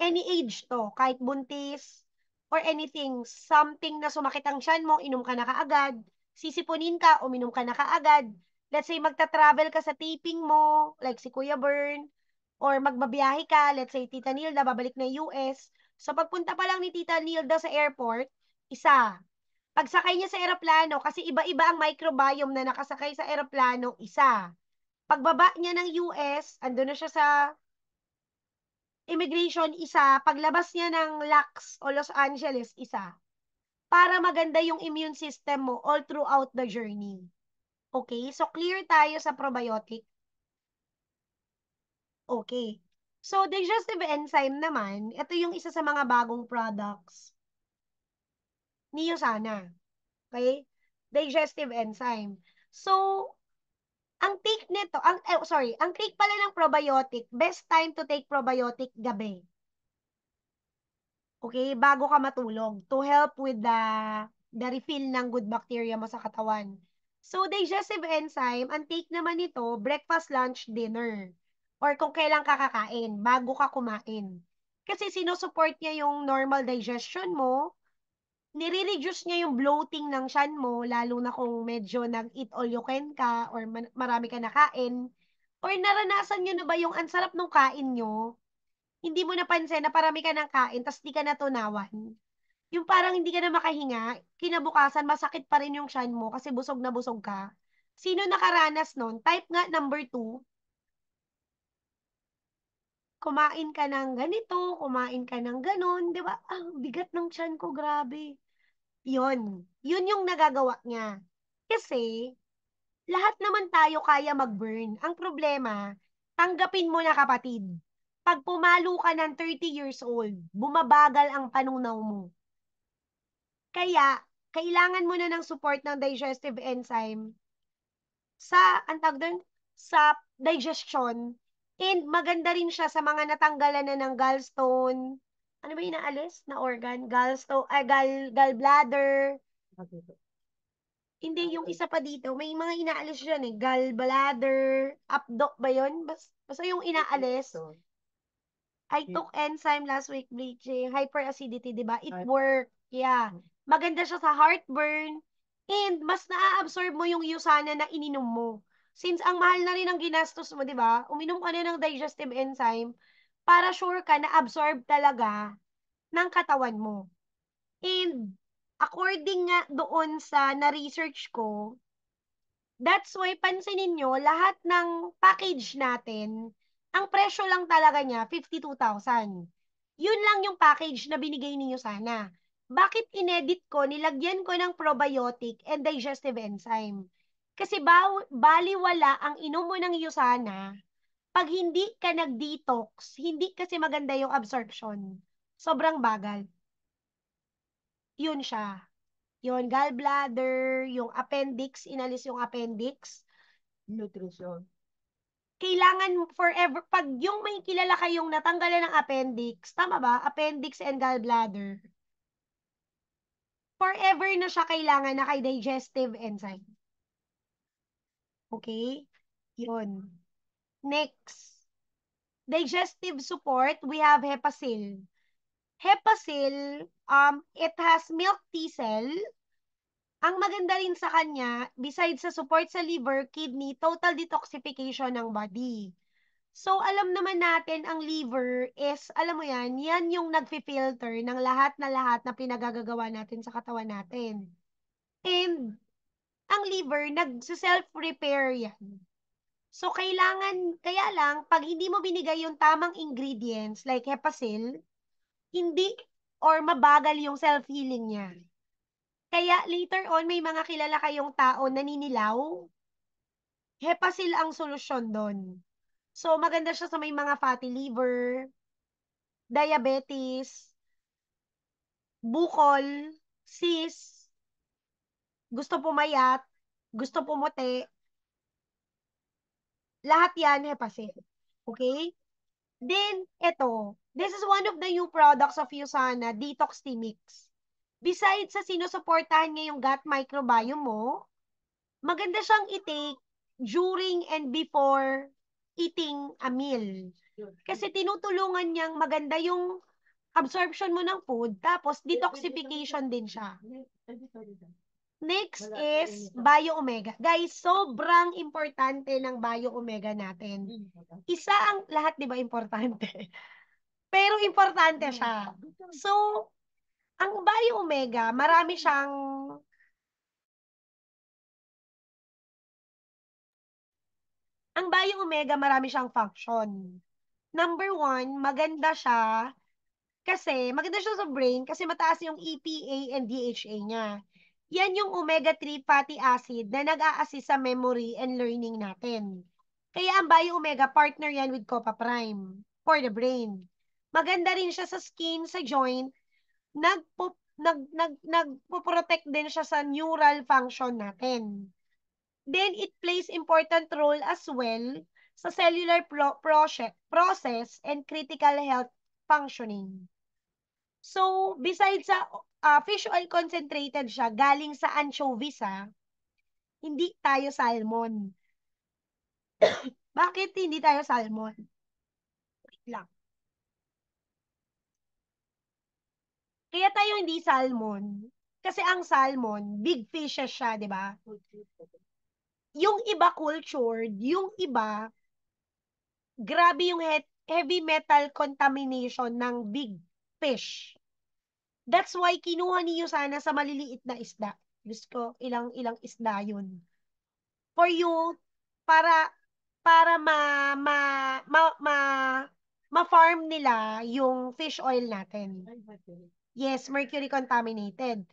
S1: any age to, kahit buntis, or anything, something na sumakit ang tiyan mo, inom ka na kaagad, sisipunin ka, uminom ka na kaagad. Let's say, magta-travel ka sa taping mo, like si Kuya Bern, or magbabiyahe ka, let's say, Tita Nilda, babalik na US. So, pagpunta pa lang ni Tita Nilda sa airport, isa. Pagsakay niya sa eroplano, kasi iba-iba ang microbiome na nakasakay sa eroplano, isa. Pagbaba niya ng US, ando na siya sa immigration, isa. Paglabas niya ng LAX o Los Angeles, isa. Para maganda yung immune system mo all throughout the journey. Okay, so clear tayo sa probiotic. Okay. So, digestive enzyme naman, ito yung isa sa mga bagong products ni USANA. Okay? Digestive enzyme. So, ang take nito, ang take pala ng probiotic, best time to take probiotic gabi. Okay? Bago ka matulog. To help with the refill ng good bacteria mo sa katawan. So, digestive enzyme, ang take naman nito, breakfast, lunch, dinner. Or kung kailan ka kakain, bago ka kumain. Kasi sinusupport niya yung normal digestion mo, nire-reduce niya yung bloating ng tiyan mo, lalo na kung medyo nag-eat all you can ka or marami ka nakain. Or naranasan nyo na ba yung ang sarap nung kain nyo, hindi mo napansin na parami ka ng kain, tas di ka natunawan? Yung parang hindi ka na makahinga, kinabukasan masakit pa rin yung tiyan mo kasi busog na busog ka. Sino nakaranas nun? Type nga number 2, kumain ka ng ganito, kumain ka ng ganon, di ba? Ah, bigat ng tiyan ko, grabe. Yun. Yun yung nagagawa niya. Kasi, lahat naman tayo kaya mag-burn. Ang problema, tanggapin mo na kapatid. Pag pumalo ka ng 30 years old, bumabagal ang panunaw mo. Kaya, kailangan mo na ng support ng digestive enzyme sa, ang tawag doon, sa digestion. And maganda rin siya sa mga natanggalan na ng gallstone. Ano ba inaalis na organ? Gallstone, gallbladder. Hindi, yung isa pa dito, may mga inaalis dyan eh. Gallbladder, ba yun? Basta yung inaalis. I took enzyme last week, bleaching, hyperacidity, di ba? It worked. Yeah. Maganda siya sa heartburn. And mas naa-absorb mo yung USANA na ininom mo. Since ang mahal na rin ang ginastos mo, di ba? Uminom ka na ng digestive enzyme para sure ka na absorb talaga ng katawan mo. And according nga doon sa na-research ko, that's why pansinin nyo, lahat ng package natin, ang presyo lang talaga niya, 52,000. Yun lang yung package na binigay ninyo sana. Bakit inedit ko, nilagyan ko ng probiotic and digestive enzyme? Kasi baliwala ang inom mo ng Yusana, pag hindi ka nag-detox, hindi kasi maganda yung absorption. Sobrang bagal. Yun siya. Yun, gallbladder, yung appendix, inalis yung appendix. Nutrition. Kailangan forever, pag yung may kilala kayong natanggalan ng appendix, tama ba? Appendix and gallbladder. Forever na siya kailangan na kay digestive enzyme. Okay? Yun. Next. Digestive support, we have Hepasil. Hepasil, it has milk thistle. Ang maganda rin sa kanya, besides sa support sa liver, kidney, total detoxification ng body. So, alam naman natin, ang liver is, alam mo yan, yan yung nagfi-filter ng lahat na pinagagagawa natin sa katawan natin. And, ang liver, nag-self-repair yan. So, kaya lang, pag hindi mo binigay yung tamang ingredients, like Hepasil, hindi, or mabagal yung self-healing niya. Kaya later on, may mga kilala kayong tao naninilaw, Hepasil ang solusyon doon. So, maganda siya sa may mga fatty liver, diabetes, bukol, cyst, gusto pumayat, gusto pumuti, lahat yan, Hepasil. Okay? Then, this is one of the new products of USANA, Detox T-Mix. Besides sa sinusuportahan niya yung gut microbiome mo, maganda siyang i-take during and before eating a meal. Kasi tinutulungan niyang maganda yung absorption mo ng food, tapos detoxification din siya. Next is Bio-Omega. Guys, sobrang importante ng Bio-Omega natin. Isa ang lahat, di ba, importante? Pero importante siya. So, ang Bio-Omega, marami siyang function. Number one, maganda siya sa brain kasi mataas yung EPA and DHA niya. Yan yung omega-3 fatty acid na nag-a-assist sa memory and learning natin. Kaya ang Bio-Omega partner yan with Copa Prime for the brain. Maganda rin siya sa skin, sa joint, nagpo-protect din siya sa neural function natin. Then it plays important role as well sa cellular process and critical health functioning. So, besides sa fish oil concentrated siya, galing sa anchovies hindi tayo salmon. Bakit hindi tayo salmon? Wait lang. Kaya tayo hindi salmon. Kasi ang salmon, big fishes siya, di ba? Yung iba cultured, yung iba, grabe yung heavy metal contamination ng big fish. That's why kinuha niyo sana sa maliliit na isda. Diyos ko, ilang isda yun. For you, para para ma ma ma ma-farm nila yung fish oil natin. Yes, mercury contaminated.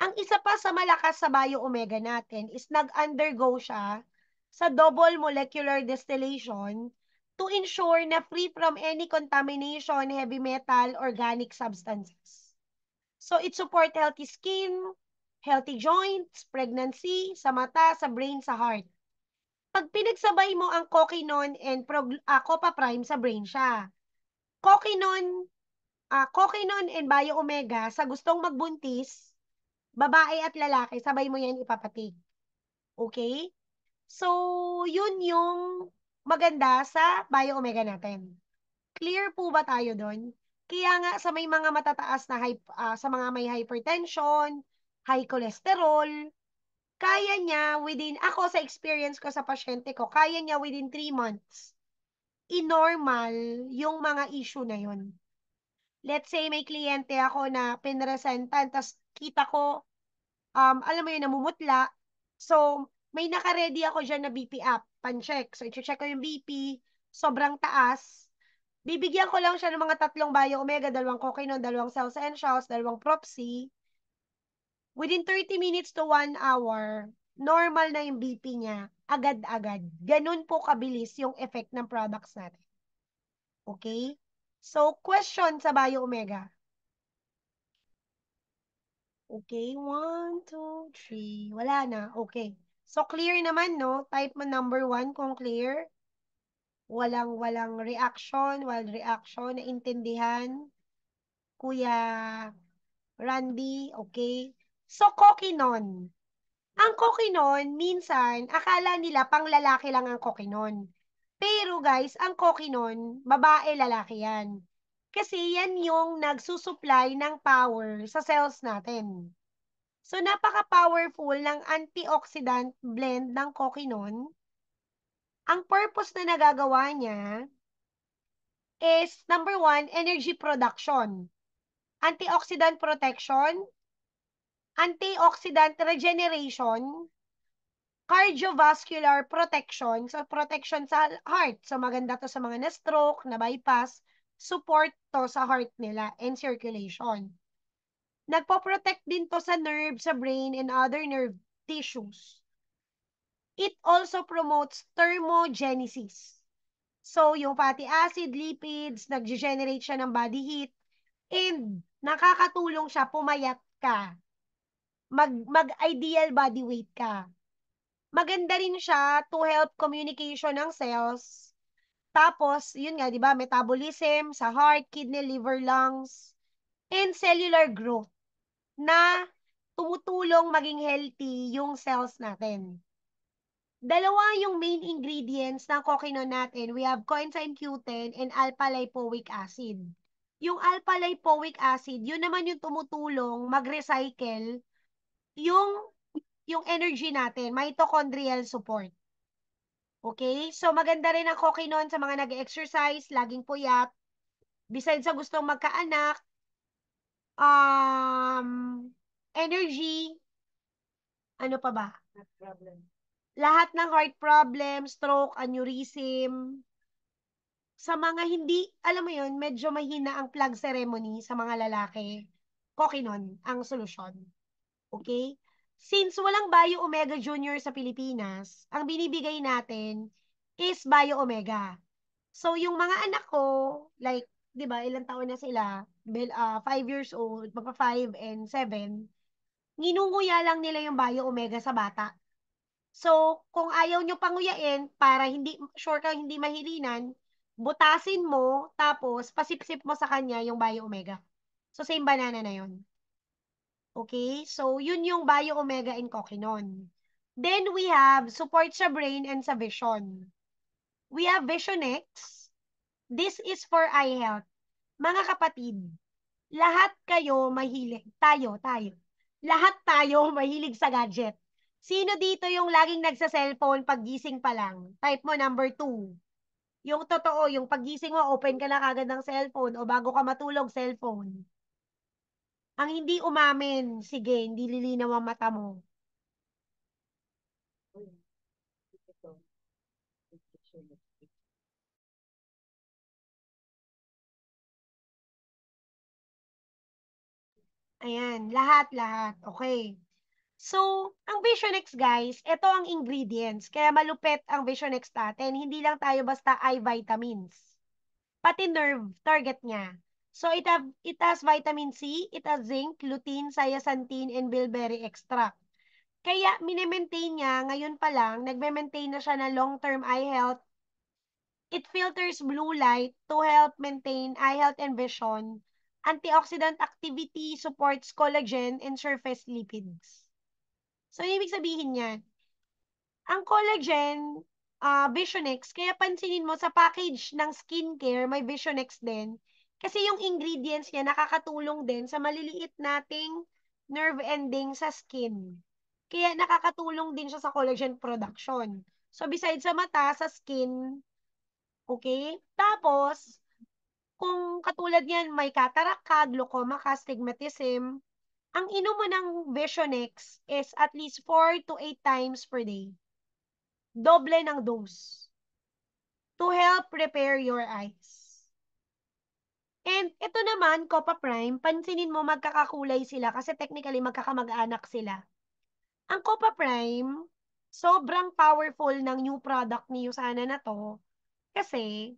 S1: Ang isa pa sa malakas sa bio-omega natin is nag-undergo siya sa double molecular distillation to ensure na free from any contamination, heavy metal, organic substances. So, it support healthy skin, healthy joints, pregnancy, sa mata, sa brain, sa heart. Pag pinagsabay mo ang Coquinon and Copa Prime, sa brain siya. Coquinon and Bio Omega sa gustong magbuntis, babae at lalaki, sabay mo yan ipapatig. Okay? So, yun yung maganda sa Bio Omega natin. Clear po ba tayo doon? Kaya nga sa may mga matataas na sa mga may hypertension, high cholesterol, kaya niya ako sa experience ko sa pasyente ko, kaya niya within 3 months, i-normal yung mga issue na yun. Let's say may kliyente ako na pinresentan, tas kita ko, alam mo yun, namumutla. So, may naka-ready ako dyan na BP up, pan-check. So, i-check ko yung BP, sobrang taas. Bibigyan ko lang siya ng mga 3 Bio-Omega, 2 Coquinon, 2 Cell Essentials, 2 Propsy. Within 30 minutes to 1 hour, normal na yung BP niya. Agad-agad. Ganun po kabilis yung effect ng products natin. Okay? So, question sa Bio-Omega. Okay, 1, 2, 3. Wala na. Okay. So, clear naman, no? Type mo number 1 kung clear. Walang reaction, wild reaction, naintindihan. Kuya Randy, okay? So, Coquinon. Ang Coquinon, minsan, akala nila pang lalaki lang ang Coquinon. Pero guys, ang Coquinon, babae, lalaki yan. Kasi yan yung nagsusupply ng power sa cells natin. So, napaka-powerful ng antioxidant blend ng Coquinon. Ang purpose na nagagawa niya is, number 1, energy production, antioxidant protection, antioxidant regeneration, cardiovascular protection, so protection sa heart. So, maganda to sa mga na-stroke, na-bypass, support to sa heart nila and circulation. Nagpo-protect din to sa nerve, sa brain, and other nerve tissues. It also promotes thermogenesis. So, yung fatty acid, lipids, nag-generate siya ng body heat, and nakakatulong siya pumayat ka. Mag-ideal body weight ka. Maganda rin siya to help communication ng cells. Tapos, yun nga, di ba, metabolism sa heart, kidney, liver, lungs, and cellular growth na tumutulong maging healthy yung cells natin. Dalawa yung main ingredients ng coquinon natin. We have coenzyme Q10 and alpha-lipoic acid. Yung alpha-lipoic acid, yun naman yung tumutulong mag-recycle yung energy natin, mitochondrial support. Okay? So, maganda rin ang coquinon sa mga nag-exercise, laging puyat. Besides sa gustong magkaanak, energy, ano pa ba? Lahat ng heart problem, stroke, aneurysm, sa mga hindi, alam mo yun, medyo mahina ang plug ceremony sa mga lalaki, coquinon ang solusyon. Okay? Since walang Bio Omega Junior sa Pilipinas, ang binibigay natin is Bio Omega. So, yung mga anak ko, like, di ba, ilang taon na sila, 5 years old, magpa 5 and 7, nginunguya lang nila yung Bio Omega sa bata. So, kung ayaw nyo panguyain, para hindi, sure kang hindi mahilinan, butasin mo, tapos pasipsip mo sa kanya yung Bio Omega. So, same banana na yun. Okay? So, yun yung Bio Omega and Coquinon. Then, we have support sa brain and sa vision. We have Vision X. This is for eye health. Mga kapatid, lahat kayo mahilig. Tayo. Lahat tayo mahilig sa gadget. Sino dito yung laging nagsa-cellphone paggising pa lang? Type mo number 2. Yung totoo, yung paggising mo, open ka na kagad ng cellphone o bago ka matulog, cellphone. Ang hindi umamin, sige, hindi lilinaw ang mata mo. Ayan, lahat. Okay. So, ang Visionex guys, ito ang ingredients. Kaya malupit ang Visionex natin. Hindi lang tayo basta eye vitamins. Pati nerve, target niya. So, it has vitamin C, it has zinc, lutein, zeaxanthin, and bilberry extract. Kaya, minimaintain niya, ngayon pa lang, nagme-maintain na siya ng long-term eye health. It filters blue light to help maintain eye health and vision. Antioxidant activity supports collagen and surface lipids. So, ibig sabihin niyan, ang collagen, Visionex, kaya pansinin mo sa package ng skincare, may Visionex din. Kasi yung ingredients niya nakakatulong din sa maliliit nating nerve ending sa skin. Kaya nakakatulong din siya sa collagen production. So, besides sa mata, sa skin, okay? Tapos, kung katulad niyan, may cataract ka, glaucoma ka, stigmatism, ang inom mo ng Visionex is at least 4 to 8 times per day. Doble ng dose to help repair your eyes. And ito naman, Copa Prime, pansinin mo magkakakulay sila kasi technically magkakamag-anak sila. Ang Copa Prime, sobrang powerful ng new product ni Usana na to kasi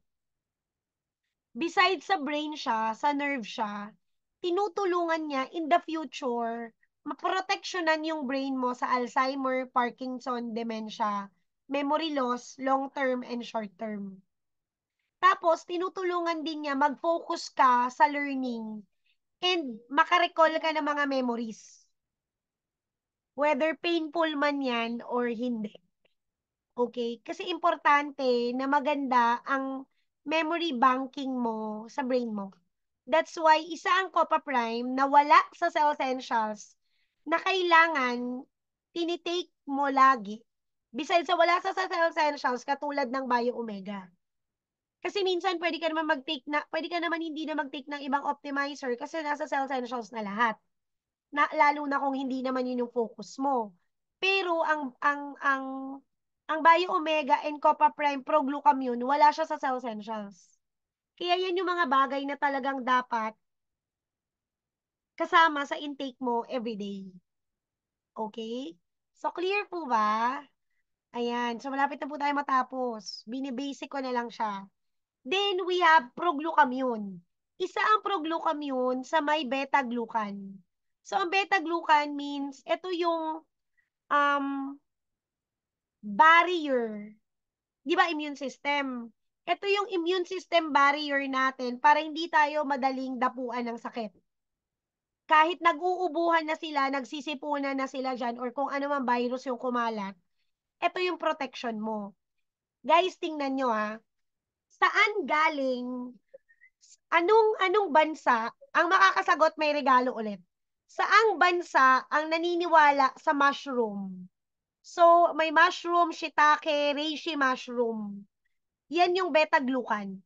S1: besides sa brain siya, sa nerve siya, tinutulungan niya in the future maproteksyonan yung brain mo sa Alzheimer, Parkinson, dementia, memory loss, long term and short term. Tapos, tinutulungan din niya mag-focus ka sa learning and makarecall ka ng mga memories. Whether painful man yan or hindi. Okay? Kasi importante na maganda ang memory banking mo sa brain mo. That's why isa ang Copa Prime na wala sa Cell Essentials na kailangan tinitake mo lagi. Besides sa wala sa Cell Essentials, katulad ng Bio Omega. Kasi minsan pwede ka naman hindi na mag-take ng ibang optimizer kasi nasa Cell Essentials na lahat. Lalo na kung hindi naman yun yung focus mo. Pero ang Bio Omega and Copa Prime Pro Glucamune, wala siya sa Cell Essentials. Kaya yan yung mga bagay na talagang dapat kasama sa intake mo everyday. Okay? So, clear po ba? Ayan. So, malapit na po tayo matapos. Binibasic ko na lang siya. Then, we have proglucamune. Isa ang proglucamune sa may beta-glucan. So, ang beta-glucan means, ito yung um, barrier. Di ba immune system? Ito yung immune system barrier natin para hindi tayo madaling dapuan ng sakit. Kahit nag-uubuhan na sila, nagsisipunan na sila dyan, or kung ano man virus yung kumalat, ito yung protection mo. Guys, tingnan nyo ha. Saan galing anong bansa ang makakasagot may regalo ulit? Saang bansa ang naniniwala sa mushroom? So, may mushroom, shiitake, reishi mushroom. Yan yung beta-glucan.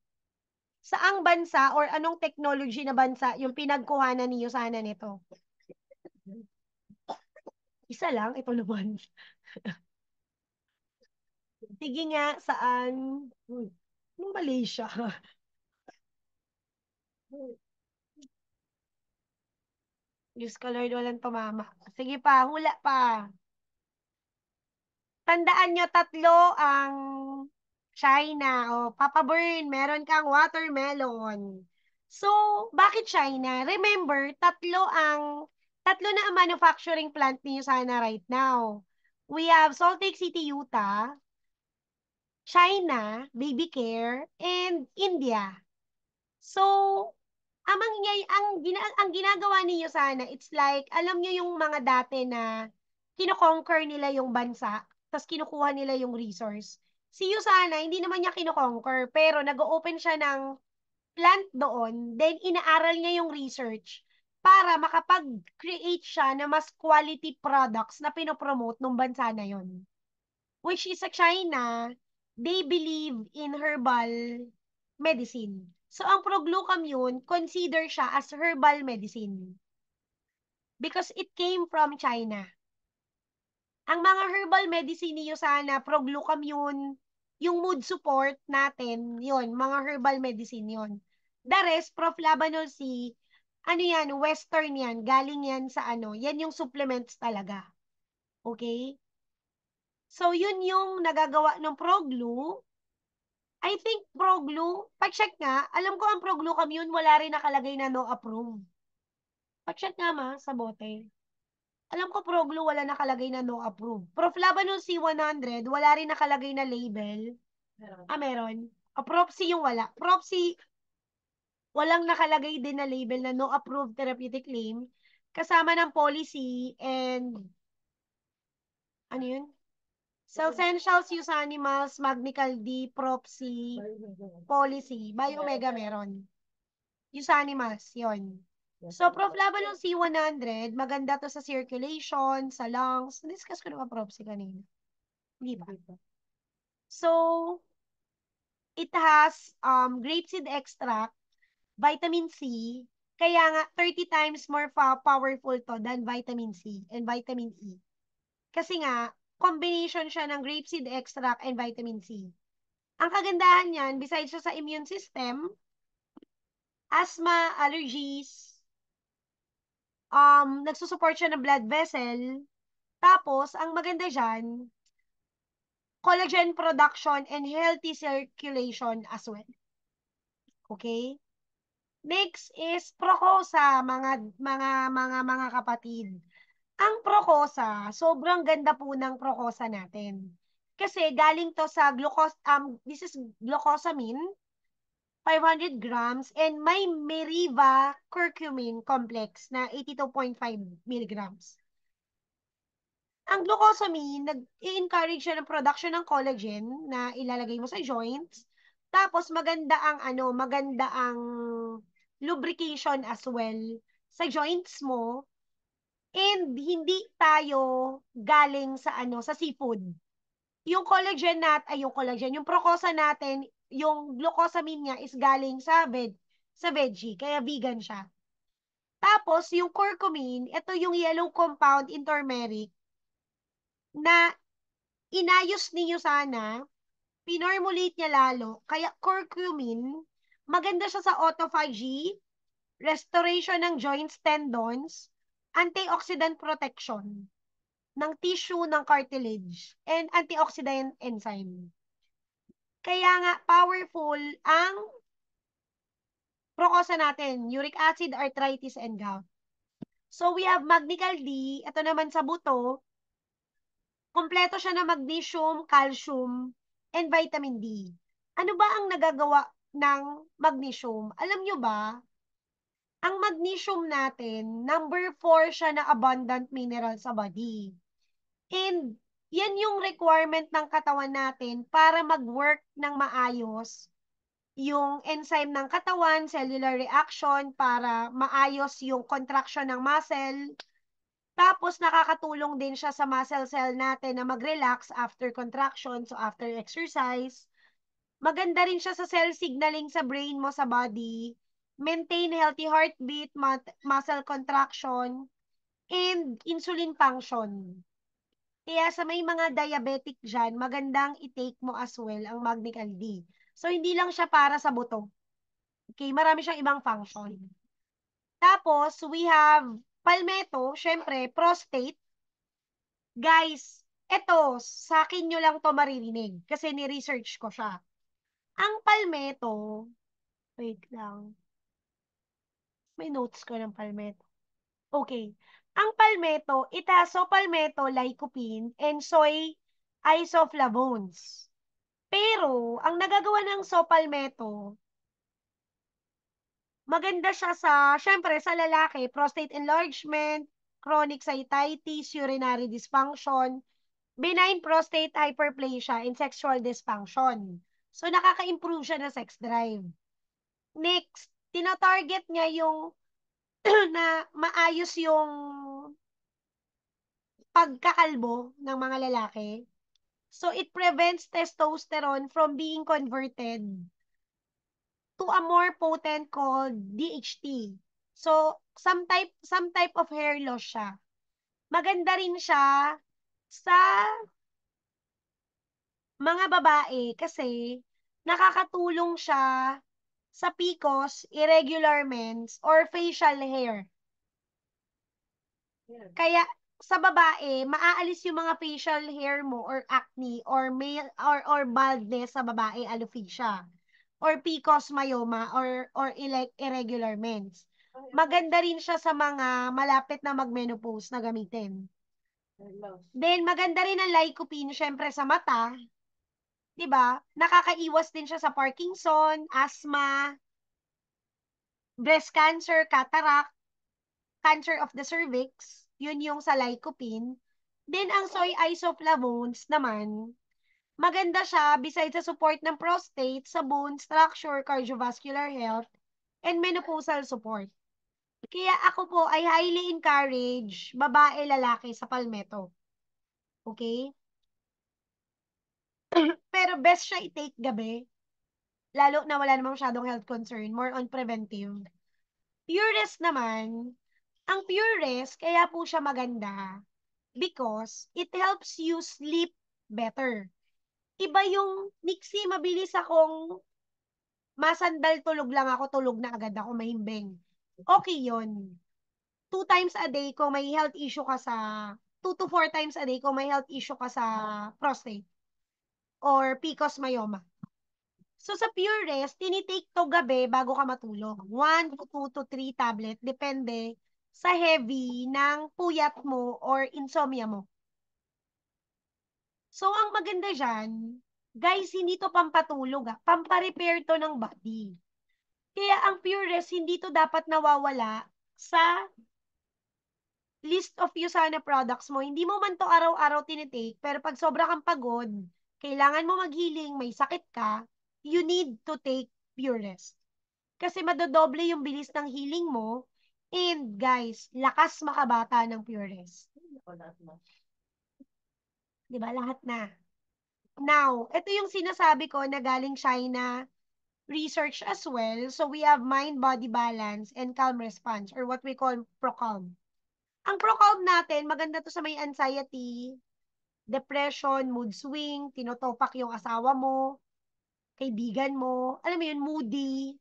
S1: Saang bansa or anong technology na bansa yung pinagkuhanan niyo sana nito? Isa lang, ito naman. Sige nga, saan? Anong Malaysia? Diyos ko Lord, walang tumama. Sige pa, hula pa. Tandaan nyo, tatlo ang China. O, Papa Burn, meron kang watermelon. So, bakit China? Remember, tatlo na ang manufacturing plant niyo sana right now. We have Salt Lake City, Utah, China, Baby Care, and India. So, ang ginagawa niyo sana, it's like, alam niyo yung mga dati na kino-conquer nila yung bansa, tapos kinukuha nila yung resource. Si Yu sana, hindi naman niya kino-conquer, pero nag-open siya ng plant doon, then inaaral niya yung research para makapag-create siya na mas quality products na pinopromote ng bansa na yon. Which is sa China, they believe in herbal medicine. So, ang proglucamune, consider siya as herbal medicine because it came from China. Ang mga herbal medicine niyo sana, proglucamune, yung mood support natin, yon mga herbal medicine yon. The rest, Proflavanol C, ano yan, western yan, galing yan sa ano, yan yung supplements talaga. Okay? So, yun yung nagagawa ng Proglu. I think Proglu, pag-check nga, alam ko ang Proglucamune, wala rin nakalagay na no approve. Pag-check nga sa bote. Alam ko Proglu, wala nakalagay na no approve. Proflavanol C100, wala rin nakalagay na label. Meron. Propsy yung wala. Propsy, walang nakalagay din na label na no approved therapeutic claim. Kasama ng policy and, ano yun? So, essentials use animals, Magnical D, Propsy, policy, Biomega meron. Use animals, yon. So, Proflavanol C100, maganda to sa circulation, sa lungs. Discuss ko naman Propsy kanina. Hindi ba? So, it has grapeseed extract, vitamin C, kaya nga 30 times more powerful to than vitamin C and vitamin E. Kasi nga, combination siya ng grapeseed extract and vitamin C. Ang kagandahan niyan, besides siya sa immune system, asthma, allergies, nagsusupport siya ng blood vessel. Tapos, ang maganda dyan, collagen production and healthy circulation as well. Okay? Next is Procosa, mga kapatid. Ang Procosa, sobrang ganda po ng Procosa natin. Kasi galing to sa this is glucosamine, 500 grams, and may Meriva curcumin complex na 82.5 milligrams. Ang glucosamine, nag-i-encourage siya ng production ng collagen na ilalagay mo sa joints. Tapos maganda ang lubrication as well sa joints mo. And hindi tayo galing sa sa seafood. Yung yung Procosa natin, yung glucosamine niya is galing sa veggie, kaya vegan siya. Tapos, yung curcumin, ito yung yellow compound in turmeric na inayos niyo sana, pinormulate niya lalo, kaya curcumin, maganda siya sa autophagy, restoration ng joints, tendons, antioxidant protection ng tissue ng cartilage, and antioxidant enzyme. Kaya nga, powerful ang Procosa natin, uric acid, arthritis, and gout. So, we have Magnical D, ito naman sa buto, kompleto siya ng magnesium, calcium, and vitamin D. Ano ba ang nagagawa ng magnesium? Alam nyo ba, ang magnesium natin, number 4 siya na abundant mineral sa body. And yan yung requirement ng katawan natin para mag-work ng maayos yung enzyme ng katawan, cellular reaction, para maayos yung contraction ng muscle. Tapos, nakakatulong din siya sa muscle cell natin na mag-relax after contraction, so after exercise. Maganda rin siya sa cell signaling sa brain mo, sa body. Maintain healthy heartbeat, muscle contraction, and insulin function. Kaya sa may mga diabetic dyan, magandang i-take mo as well ang Magnical D. So, hindi lang siya para sa buto. Okay, marami siyang ibang function. Tapos, we have palmetto, syempre, prostate. Guys, eto, sa akin nyo lang to maririnig kasi ni-research ko siya. Ang palmetto, wait lang, may notes ko ng palmetto. Okay. Ang palmetto, it has palmetto, lycopene, and soy isoflavones. Pero, ang nagagawa ng palmetto, maganda siya syempre, sa lalaki, prostate enlargement, chronic ascites, urinary dysfunction, benign prostate hyperplasia, and sexual dysfunction. So, nakaka-improve siya ng sex drive. Next, tinatarget niya yung na maayos yung pagkakalbo ng mga lalaki. So, it prevents testosterone from being converted to a more potent called DHT. So, some type of hair loss siya. Maganda rin siya sa mga babae kasi nakakatulong siya sa PCOS, irregular mens, or facial hair. Kaya sa babae, maaalis yung mga facial hair mo or acne or male or baldness sa babae, alopecia or PCOS, myoma or irregular mens. Maganda rin siya sa mga malapit na magmenopause na gamitin. Then maganda rin ang lycopene syempre sa mata, 'di ba? Nakakaiwas din siya sa Parkinson, asthma, breast cancer, cataract, cancer of the cervix, yun yung sa lycopene. Then, ang soy isoflavones naman, maganda siya besides sa support ng prostate, sa bone structure, cardiovascular health, and menopausal support. Kaya ako po ay highly encourage babae, lalaki sa palmetto. Okay? Pero best siya i-take gabi, lalo na wala namang masyadong health concern, more on preventive. Purest naman, ang Purest, kaya po siya maganda because it helps you sleep better. Iba yung, Nixie, mabilis akong masandal, tulog lang ako, tulog na agad ako, mahimbing. Okay yon. 2 times a day kung may health issue ka sa, 2 to 4 times a day kung may health issue ka sa prostate or PCOS, myoma. So, sa Purest, tinitake to gabi bago ka matulog. 1 to 2 to 3 tablet, depende sa heavy ng puyat mo or insomnia mo. So, ang maganda dyan, guys, hindi to pampatulog, pamparepair to ng body. Kaya ang Purest, hindi to dapat nawawala sa list of Usana products mo. Hindi mo man to araw-araw tinitake, pero pag sobra kang pagod, kailangan mo mag-healing, may sakit ka, you need to take Purest. Kasi madodoble yung bilis ng healing mo. And guys, lakas makabata ng Purest. Diba? Lahat na. Now, ito yung sinasabi ko na galing China research as well. So, we have mind-body balance and calm response or what we call ProCalm. Ang ProCalm natin, maganda to sa may anxiety, depression, mood swing, tinotopak yung asawa mo, kaibigan mo, alam mo yun, moody.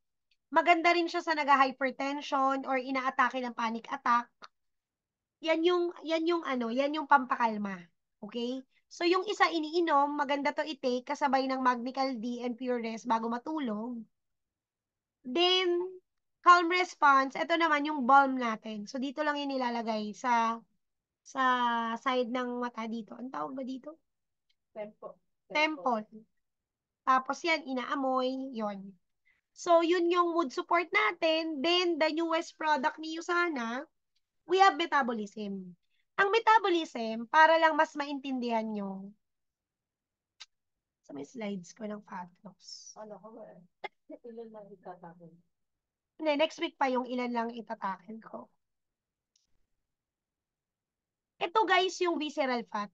S1: Maganda rin siya sa naga-hypertension or inaatake ng panic attack. Yan yung pampakalma. Okay? So, yung isa iniinom, maganda to i-take kasabay ng Magnical D and Pure Rest bago matulog. Then, calm response, ito naman yung balm natin. So, dito lang yung nilalagay sa side ng mata dito. Ang tawag ba dito? Temple. Tapos yan, inaamoy, yon. So, yun yung mood support natin. Then, the newest product ni Usana, we have metabolism. Ang metabolism, para lang mas maintindihan nyo, sa may slides ko ng fat loss. Ano ko ba? Ilan lang itatakin? Hindi, next week pa yung ilan lang itatakin ko. Ito guys, yung visceral fat.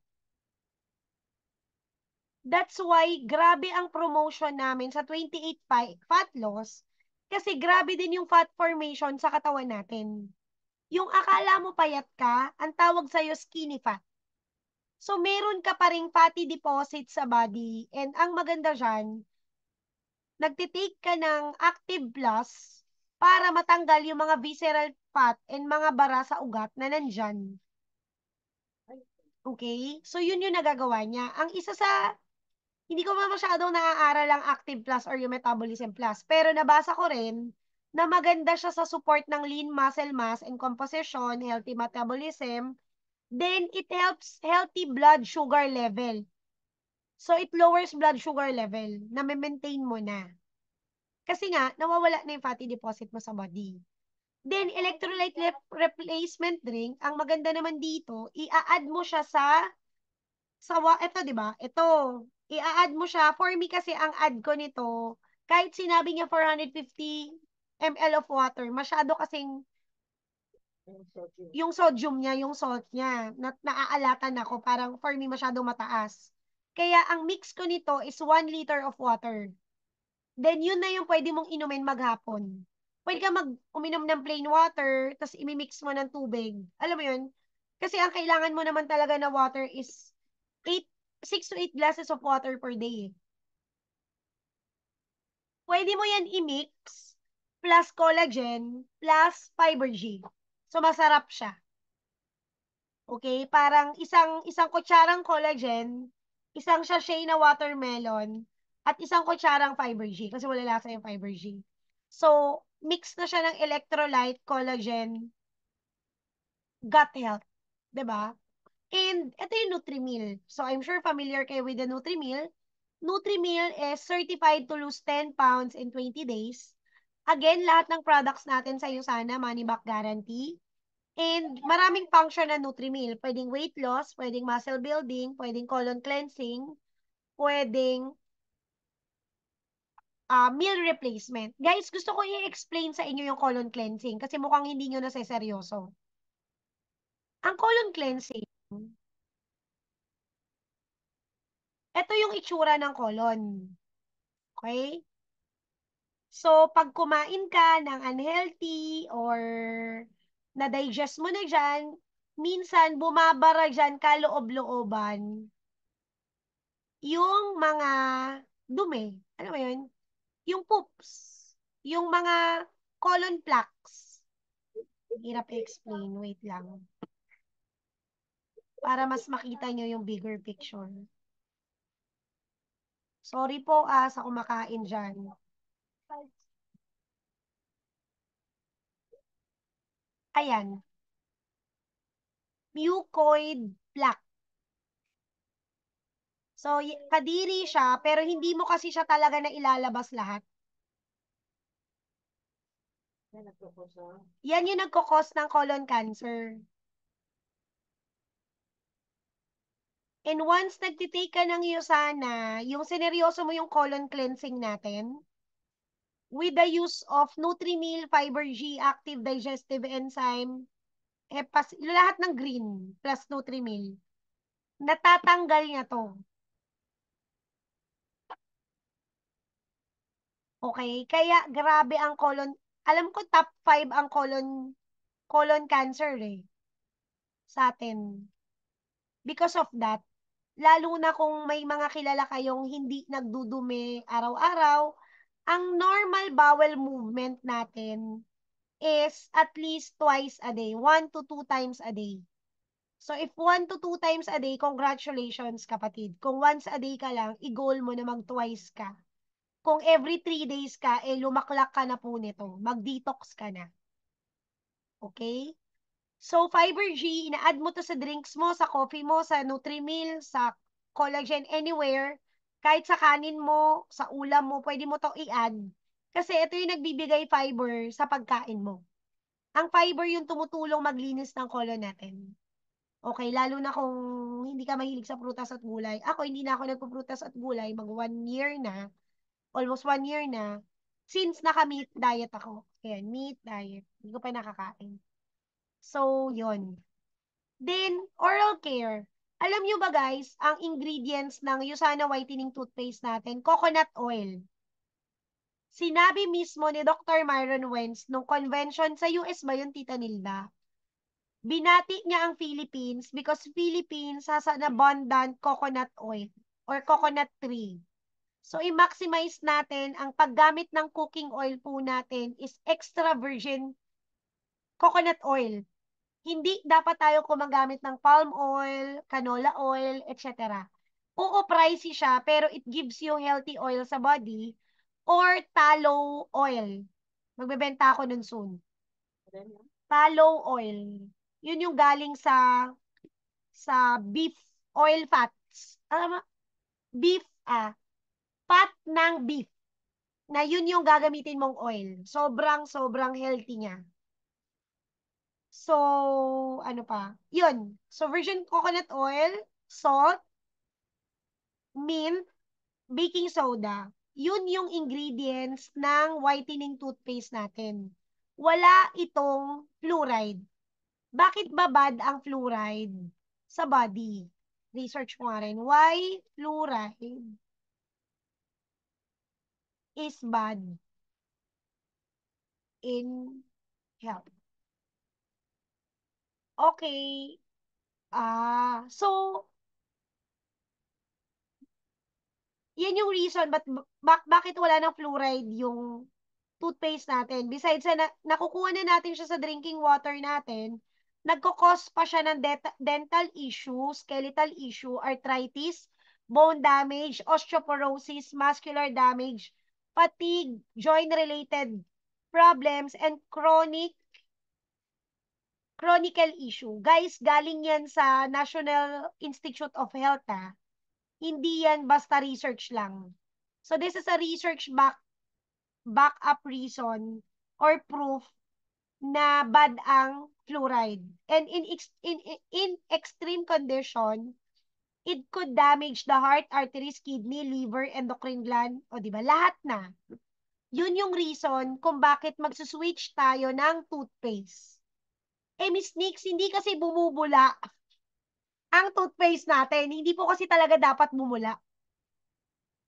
S1: That's why, grabe ang promotion namin sa 28 fat loss kasi grabe din yung fat formation sa katawan natin. Yung akala mo payat ka, ang tawag sa'yo skinny fat. So, meron ka pa ring fatty deposit sa body. And ang maganda dyan, nagtitake ka ng Active Plus para matanggal yung mga visceral fat and mga bara sa ugat na nandyan. Okay? So, yun yung nagagawa niya. Ang isa sa, hindi ko pa masyadong naaaral ang Active Plus or yung Metabolism Plus, pero nabasa ko rin na maganda siya sa support ng lean muscle mass and composition, healthy metabolism, then it helps healthy blood sugar level. So, it lowers blood sugar level na maintain mo na. Kasi nga, nawawala na yung fatty deposit mo sa body. Then, electrolyte replacement drink, ang maganda naman dito, i-add mo siya ito, di ba? Ito, i-add mo siya. For me kasi, ang add ko nito, kahit sinabi niya 450 ml of water, masyado kasing yung sodium niya, yung salt niya, naaalatan ako, parang for me masyado mataas. Kaya, ang mix ko nito is 1 liter of water. Then, yun na yung pwede mong inumin maghapon. Pwede ka uminom ng plain water, tapos imimix mo ng tubig. Alam mo yun? Kasi ang kailangan mo naman talaga na water is 6 to 8 glasses of water per day. Pwede mo yan i-mix plus collagen plus fiber G. So, masarap siya. Okay? Parang isang kutsarang collagen, isang sachet na watermelon, at isang kutsarang fiber G. Kasi wala lasa yung fiber G. So, mix na siya ng electrolyte, collagen, gut health. 'Di ba? And ito yung Nutrimil. So, I'm sure familiar kayo with the Nutrimil. Nutrimil is certified to lose 10 pounds in 20 days. Again, lahat ng products natin sa sana money back guarantee. And maraming function ng Nutrimil. Pwedeng weight loss, pwedeng muscle building, pwedeng colon cleansing, pwedeng meal replacement. Guys, gusto ko i-explain sa inyo yung colon cleansing kasi mukhang hindi nyo naseseryoso. Ang colon cleansing, ito yung itsura ng colon. Okay? So, pag kumain ka ng unhealthy or na-digest mo na dyan, minsan bumabara dyan kaloob-looban yung mga dumi. Ano mo yun? Yung poops. Yung mga colon plaques. Hirap i-explain. Wait lang. Para mas makita nyo yung bigger picture. Sorry po sa kumakain dyan. Ayan. Mucoid plaque. So, kadiri siya, pero hindi mo kasi siya talaga na ilalabas lahat. Yan yung nagkukos ng colon cancer. And once nagtitake ka ng Yosana, yung sineryoso mo yung colon cleansing natin, with the use of Nutrimil, Fiber G, Active Digestive Enzyme, lahat ng green plus Nutrimil, natatanggal niya to. Okay? Kaya grabe ang colon, alam ko top 5 ang colon cancer sa atin. Because of that, lalo na kung may mga kilala kayong hindi nagdudumi araw-araw, ang normal bowel movement natin is at least twice a day, 1 to 2 times a day. So, if 1 to 2 times a day, congratulations kapatid. Kung once a day ka lang, i-goal mo na mag-twice ka. Kung every 3 days ka, lumaklak ka na po nito. Mag-detox ka na. Okay? So, Fiber G, ina-add mo to sa drinks mo, sa coffee mo, sa Nutrimil, sa collagen, anywhere. Kahit sa kanin mo, sa ulam mo, pwede mo to i-add. Kasi ito yung nagbibigay fiber sa pagkain mo. Ang fiber yung tumutulong maglinis ng colon natin. Okay, lalo na kung hindi ka mahilig sa prutas at gulay. Ako, hindi na ako nagpuprutas at gulay. Mag 1 year na. Almost 1 year na. Since naka-meat diet ako. Ayan, meat diet. Hindi ko pa nakakain. So, yon. Then, oral care. Alam nyo ba guys, ang ingredients ng Usana Whitening Toothpaste natin, coconut oil. Sinabi mismo ni Dr. Myron Wentz nung convention sa US ba yun, Tita Nilda? Binati niya ang Philippines because Philippines has an abundant coconut oil or coconut tree. So, i-maximize natin ang paggamit ng cooking oil po natin is extra virgin coconut oil. Hindi dapat tayo gumagamit ng palm oil, canola oil, etc. Oo, pricey siya, pero it gives you healthy oil sa body or tallow oil. Magbebenta ako nun soon. Tallow oil. Yun yung galing sa beef oil fats. Alam mo, beef, fat ng beef. Na yun yung gagamitin mong oil. Sobrang healthy niya. So, ano pa? Yun. So, virgin coconut oil, salt, mint, baking soda. Yun yung ingredients ng whitening toothpaste natin. Wala itong fluoride. Bakit ba bad ang fluoride sa body? Research ko nga rin. Why fluoride is bad in health? Okay. So, yan yung reason bakit wala ng fluoride yung toothpaste natin. Besides na nakukuha na natin siya sa drinking water natin, nagkakos pa siya ng dental issue, skeletal issue, arthritis, bone damage, osteoporosis, muscular damage, fatigue, joint-related problems, and chronical issue. Guys, galing yan sa National Institute of Health, Hindi yan basta research lang. So this is a research backup reason or proof na bad ang fluoride. And in extreme condition, it could damage the heart, arteries, kidney, liver, endocrine gland, o di ba? Lahat na. Yun yung reason kung bakit magsuswitch tayo ng toothpaste. Miss Nix, hindi kasi bumubula ang toothpaste natin. Hindi po kasi talaga dapat bumula.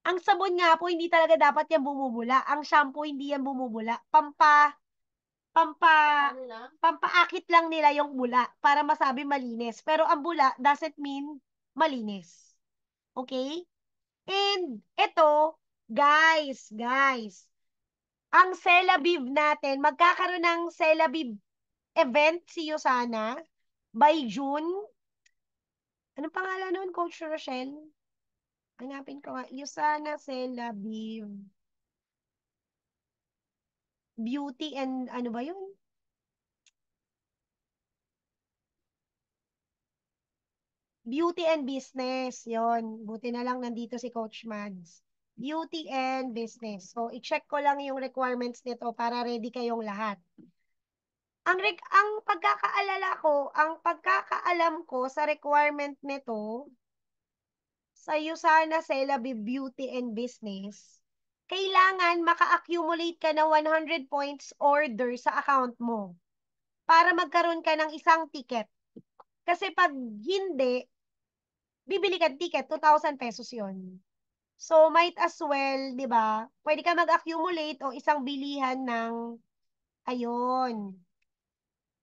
S1: Ang sabon nga po, hindi talaga dapat yan bumubula. Ang shampoo, hindi yan bumubula. Pampa, pampaakit lang nila yung bula para masabi malinis. Pero ang bula doesn't mean malinis. Okay? And ito, guys, ang Celaviv natin, magkakaroon ng Celaviv event si Yosana by June. Anong pangalan nun, Coach Rochelle? Hanapin ko nga. Yosana Celaviv. Beauty and ano ba yun? Beauty and business. Yon. Buti na lang nandito si Coach Mads. Beauty and business. So, i-check ko lang yung requirements nito para ready kayong lahat. Ang pagkakaalam ko sa requirement nito, sa Yusana Celabi Beauty and Business, kailangan maka-accumulate ka ng 100 points order sa account mo para magkaroon ka ng isang ticket. Kasi pag hindi, bibili ka ticket, 2,000 pesos yon. So, might as well, di ba? Pwede ka mag-accumulate o isang bilihan ng, ayun,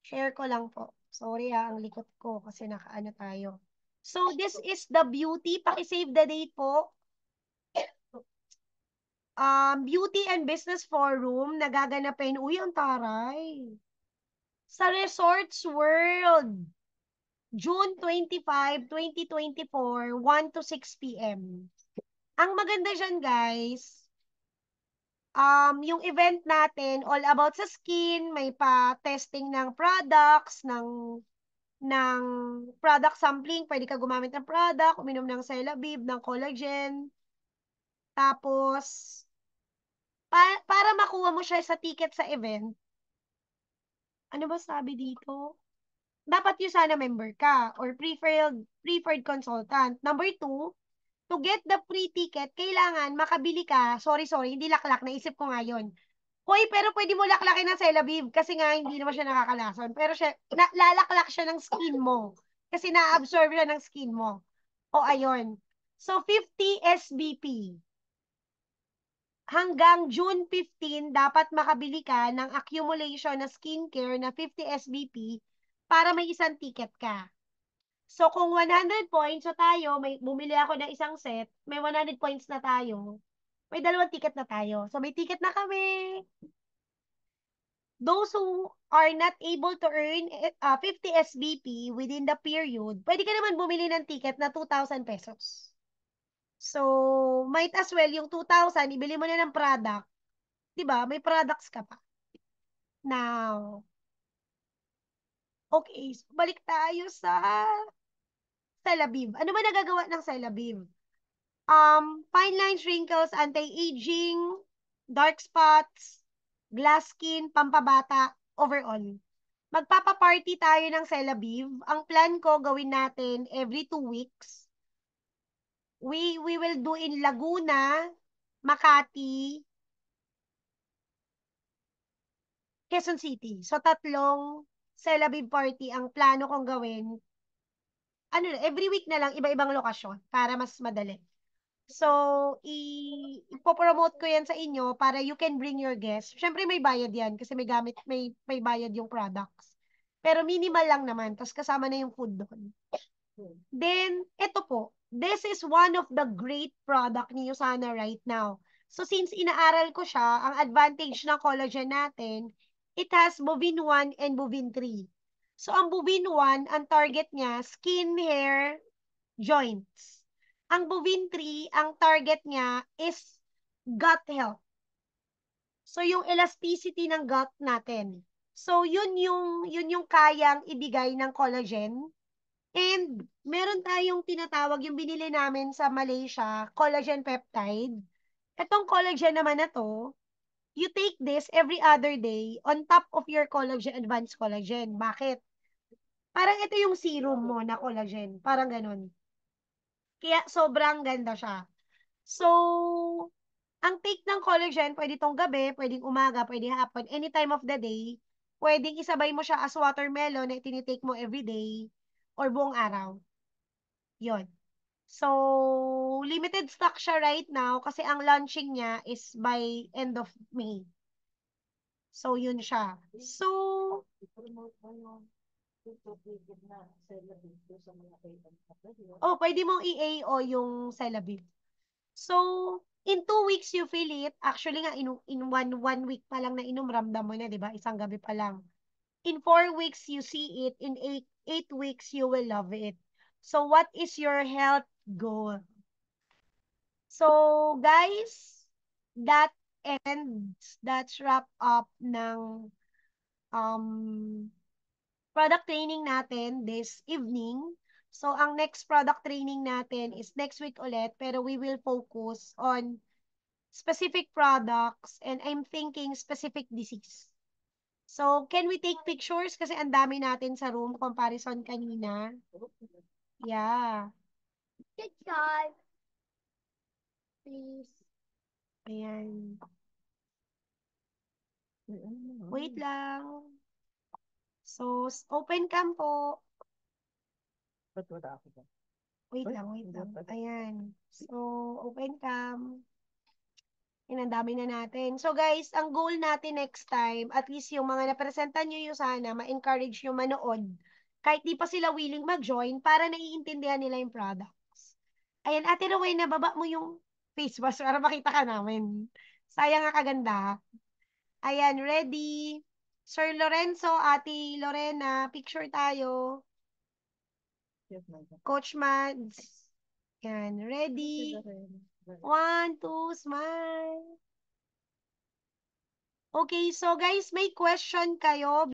S1: share ko lang po. Sorry ang likot ko kasi nakaano tayo. So, this is the beauty. Paki-save the date po. Beauty and Business Forum, nagaganapin. Uy, ang taray. Sa Resorts World. June 25, 2024, 1 to 6 p.m. Ang maganda dyan, guys, yung event natin, all about sa skin, may pa-testing ng products, ng product sampling, pwede ka gumamit ng product, uminom ng Celabib, ng collagen, tapos, para makuha mo siya sa ticket sa event, ano ba sabi dito? Dapat yung sana member ka or preferred consultant. Number 2, to get the free ticket, kailangan makabili ka, sorry, hindi laklak, naisip ko nga yun. Hoy, pero pwede mo laklakin ng Celaviv kasi nga hindi naman siya nakakalason. Pero lalaklak siya ng skin mo. Kasi na-absorb siya ng skin mo. O, ayun. So, 50 SBP. Hanggang June 15, dapat makabili ka ng accumulation na skincare na 50 SBP para may isang ticket ka. So, kung 100 points, so tayo, bumili ako ng isang set, may 100 points na tayo, may dalawang ticket na tayo. So, may ticket na kami. those who are not able to earn 50 SBP within the period, pwede ka naman bumili ng ticket na 2,000 pesos. So, might as well, yung 2,000, ibili mo na ng product. 'Di ba? May products ka pa. Now, okay, so balik tayo sa Celavive. Ano ba nagagawa ng Celavive? Fine lines, wrinkles, anti-aging, dark spots, glass skin, pampabata, overall. Magpapa-party tayo ng Celavive. Ang plan ko, gawin natin every 2 weeks. We will do in Laguna, Makati, Quezon City. So, tatlong Celavive party ang plano kong gawin. Ano, every week na lang, iba-ibang lokasyon para mas madali. So, ipopromote ko yan sa inyo para you can bring your guests. Siyempre may bayad yan kasi may bayad yung products. Pero minimal lang naman, tapos kasama na yung food doon. Then, ito po, this is one of the great product ni Usana right now. So, since inaaral ko siya, ang advantage ng collagen natin, it has bovine 1 and bovine 3. So, ang bovine 1, ang target niya, skin, hair, joints. Ang bovine 3, ang target niya is gut health. So, yung elasticity ng gut natin. So, yun yung kayang ibigay ng collagen. And meron tayong tinatawag yung binili namin sa Malaysia, collagen peptide. Itong collagen naman na to, you take this every other day on top of your collagen, advanced collagen. Bakit? Parang ito yung serum mo na collagen. Parang ganun. Kaya sobrang ganda siya. So, ang take ng collagen, pwede tong gabi, pwedeng umaga, pwede hapon, any time of the day. Pwedeng isabay mo siya as watermelon na tinitake mo everyday or buong araw. Yon. So, limited stock siya right now kasi ang launching niya is by end of May. So, yun siya. So, oh, pwede mong i-AO yung Celavive. So, in 2 weeks you feel it. Actually nga, in one week pa lang na inom, ramdam mo na, di ba? Isang gabi pa lang. In 4 weeks, you see it. In eight weeks, you will love it. So, what is your health goal? So, guys, that that's wrap up ng um, product training natin this evening. So, ang next product training natin is next week ulit, pero we will focus on specific products and I'm thinking specific disease. So, can we take pictures? Kasi ang dami natin sa room comparison kanina. Yeah. Good job. Please. Ayan. Wait lang. So, open cam po. Wait lang, wait lang. Ayan. So, open cam. Yan, ang dami na natin. So, guys, ang goal natin next time, at least yung mga napresentan nyo yung sana, ma-encourage yung manood. Kahit di pa sila willing mag-join para naiintindihan nila yung products. Ayan, Ate Rowena, baba mo yung face mask para makita ka namin. Sayang nga kaganda. Ayan, ready. Sir Lorenzo, Ate Lorena, picture tayo. Coach Mads. Yan, ready. 1, 2, smile. Okay, so guys, may question kayo